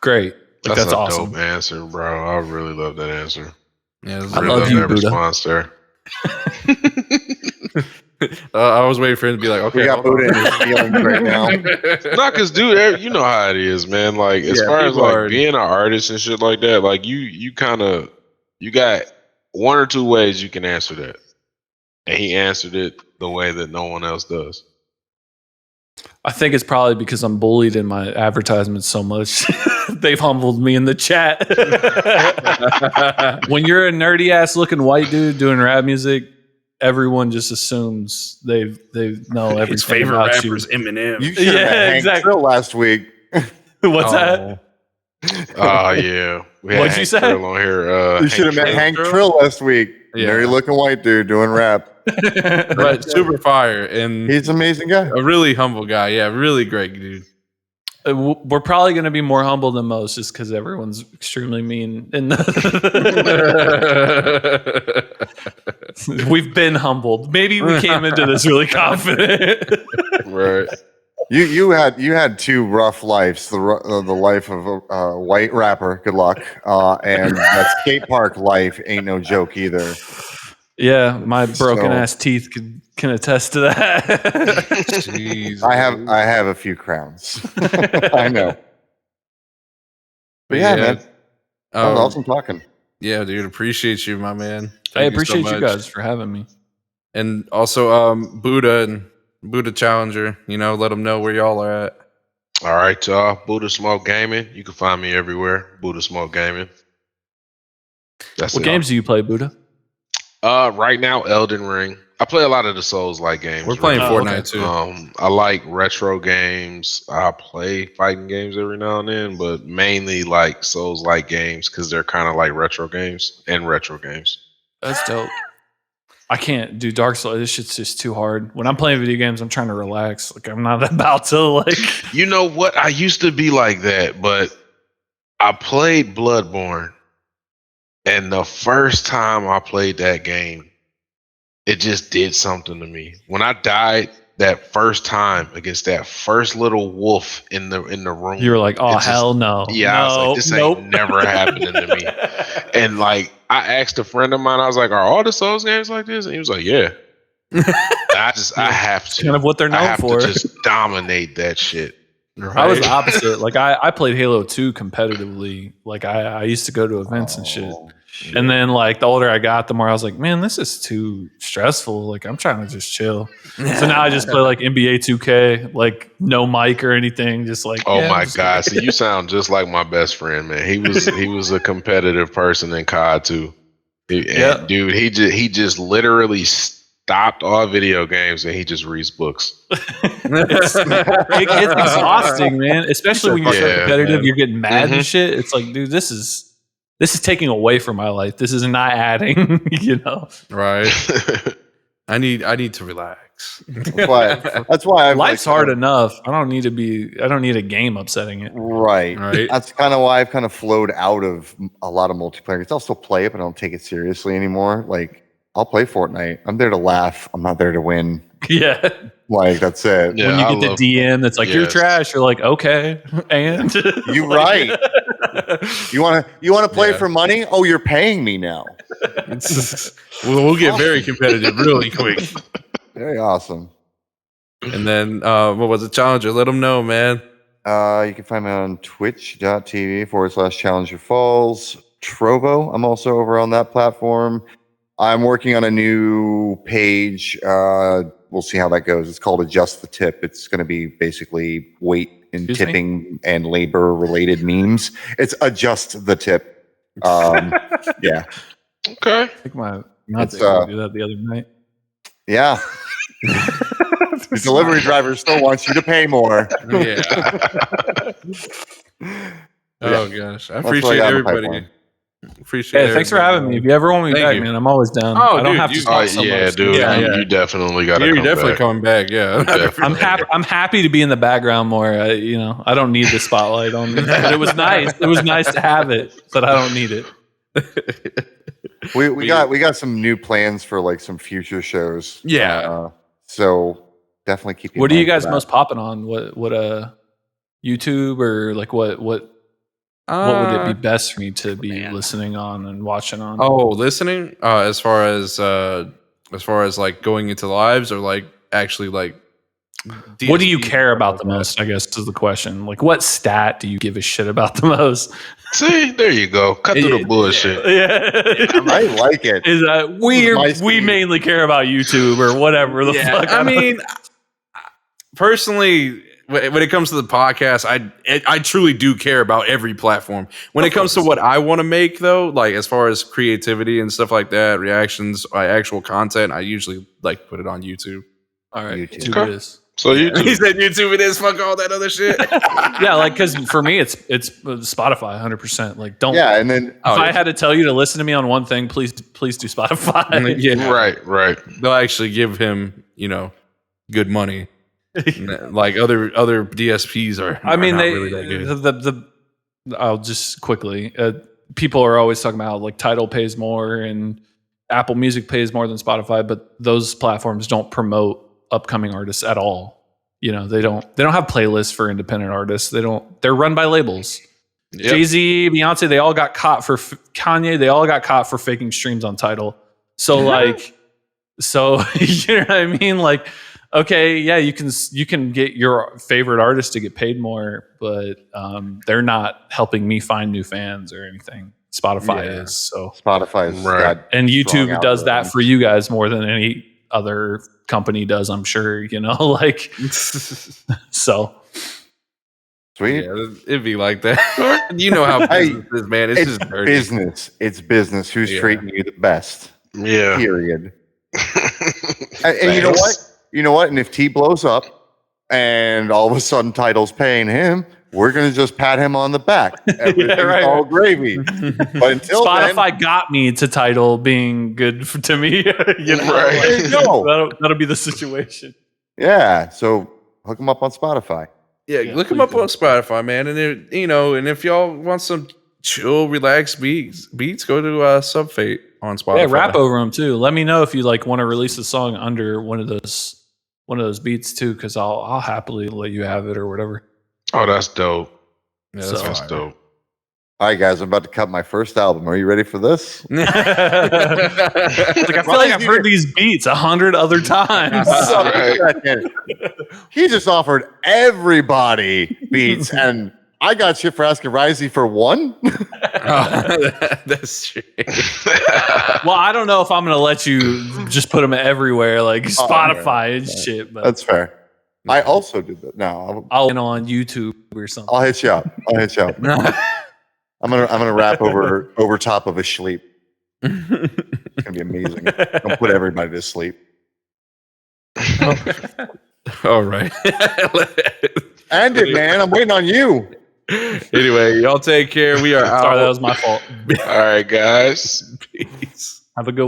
great. Like, That's a awesome. dope answer, bro. I really love that answer. Yeah, I love you, that Buddha. response there. I was waiting for him to be like, okay, We got hold Buddha in on. his feelings right now. Not because, dude, you know how it is, man. Like, as Yeah, far as people like are- being an artist and shit like that, like you got one or two ways you can answer that, and he answered it the way that no one else does. I think it's probably because I'm bullied in my advertisements so much. They've humbled me in the chat. When you're a nerdy ass looking white dude doing rap music, everyone just assumes they know everything His favorite about rapper is Eminem. You should have met Hank exactly. Trill last week. What's that? Oh yeah, we had What'd you Hank say? Trill on here. You should have met Trill. Hank Trill last week. Yeah. Nerdy looking white dude doing rap. But super fire and He's an amazing guy. a really humble guy. Yeah, really great dude. We're probably going to be more humble than most just because everyone's extremely mean. And we've been humbled. Maybe we came into this really confident. Right. You had two rough lives. The life of a white rapper. Good luck. And that skate park life ain't no joke either. Yeah, my broken ass teeth can attest to that. Jeez, I have a few crowns. I know. But yeah, man, that was awesome talking. Yeah, dude, appreciate you, my man. I Thank appreciate so you much. guys for having me. And also Buddha and Buddha Challenger, let them know where y'all are at. All right, y'all. Buddha Smoke Gaming. You can find me everywhere. Buddha Smoke Gaming. That's What it. games do you play, Buddha? Right now, Elden Ring. I play a lot of the Souls-like games. We're playing really. Fortnite too. I like retro games. I play fighting games every now and then, but mainly like Souls-like games because they're kind of like retro games and retro games. That's dope. I can't do Dark Souls. This shit's just too hard. When I'm playing video games, I'm trying to relax. Like, I'm not about to like. You know what? I used to be like that, but I played Bloodborne, and the first time I played that game, it just did something to me. When I died that first time against that first little wolf in the room, You were like, oh, just- hell no. Yeah, I was like, this ain't never happening to me. And like, I asked a friend of mine, I was like, are all the Souls games like this? And he was like, yeah. I have to. Kind of what they're known I have for. to just dominate that shit. I was the opposite. Like, I played Halo 2 competitively. Like, I used to go to events and shit. And then, like, the older I got, the more I was like, man, this is too stressful. Like, I'm trying to just chill. So now I just play, like, NBA 2K, like, no mic or anything. Just like, oh my God. So you sound just like my best friend, man. He was a competitive person in COD too. Dude, he just literally stopped all video games and he just reads books. It's exhausting, man. Especially when you're so competitive, man. you're getting mad and shit. It's like, dude, this is taking away from my life. This is not adding, Right. I need to relax. That's why life's hard enough. I don't need a game upsetting it. Right. Right. That's kind of why I've kind of flowed out of a lot of multiplayer games. I'll still play it, but I don't take it seriously anymore. Like, I'll play Fortnite. I'm there to laugh. I'm not there to win. Yeah. Like, that's it. Yeah, When you I get the DM that's like, you're yes. trash, you're like, okay. And You right. You want to play Yeah. for money? Oh, you're paying me now. We'll get very competitive really quick. Very awesome. And then what was it, Challenger? Let them know, man. You can find me on twitch.tv/Challenger Falls. Trovo, I'm also over on that platform. I'm working on a new page. We'll see how that goes. It's called Adjust the Tip. It's going to be basically weight and Excuse me? tipping and labor related memes. It's Adjust the Tip. Yeah. Okay. I think my It's, do that the other night. Yeah. The delivery driver still wants you to pay more. Yeah. Oh gosh. I what I appreciate got in the everybody. pipeline. Appreciate Hey, thanks for having me. If you ever want me Thank back, you. man, I'm always down. Oh, I don't dude, have to you- talk so yeah, much. dude. Yeah, yeah. You definitely got to You're come definitely back. coming back, yeah. Definitely. I'm happy to be in the background more. I don't need the spotlight on me. But it was nice. It was nice to have it, but I don't need it. We got some new plans for like some future shows. Yeah. So definitely keep. What are you in mind guys for that. most popping on? What YouTube or like what What would it be best for me to be listening on and watching on? Oh, listening. As far as like going into lives or like actually like. What do you DSPs care about the like that. most? I guess is the question. Like, what stat do you give a shit about the most? See, there you go. Cut through the bullshit. I like it. Is that we mainly care about YouTube or whatever the fuck? I mean, personally, when it comes to the podcast, I truly do care about every platform. When it comes to what I want to make, though, like as far as creativity and stuff like that, reactions, actual content, I usually like put it on YouTube. All right, YouTube. YouTube it is. So YouTube. He said YouTube it is. Fuck all that other shit. Yeah, like because for me it's Spotify 100%. Like don't. Yeah, and then If I had to tell you to listen to me on one thing, please do Spotify. Yeah, Right. they'll actually give him, good money. Like other DSPs are. I mean, not they really that good. I'll just quickly. People are always talking about like Tidal pays more and Apple Music pays more than Spotify, but those platforms don't promote upcoming artists at all. They don't have playlists for independent artists. They're run by labels. Yep. Jay-Z, Beyonce, they all got caught for Kanye. They all got caught for faking streams on Tidal. So you know what I mean? Like, okay, yeah, you can get your favorite artist to get paid more, but they're not helping me find new fans or anything. Spotify is. So Spotify is Right. and YouTube strong does that algorithms. for you guys more than any other company does, I'm sure, like so Sweet. Yeah, it'd be like that. You know how business is, man. It's just dirty. business. It's business. Who's treating you the best? Yeah. Period. And you know what? You know what? And if T blows up and all of a sudden Tidal's paying him, we're going to just pat him on the back. Everything's right. all gravy. But until Spotify got me to Tidal being good to me. Right. there you go. That'll be the situation. Yeah. So hook him up on Spotify. Yeah, look them up on Spotify, man. And and if y'all want some chill, relaxed beats, go to Subfate on Spotify. Yeah, rap over them too. Let me know if you like want to release a song under one of those beats too, because I'll happily let you have it or whatever. Oh, that's dope. Yeah, That's dope. All right, guys. I'm about to cut my first album. Are you ready for this? Like I feel like I've heard these beats 100 other times. He just offered everybody beats, and I got shit for asking Risey for one. That's true. Well, I don't know if I'm going to let you just put them everywhere, like Spotify and shit. But That's fair. I also did that. No, I'll get on YouTube or something. I'll hit you up. I'm gonna rap over top of a sleep. It's gonna be amazing. I'll put everybody to sleep. All right. End it, man. I'm waiting on you. Anyway, y'all take care. We are out. Sorry, that was my fault. All right, guys. Peace. Have a good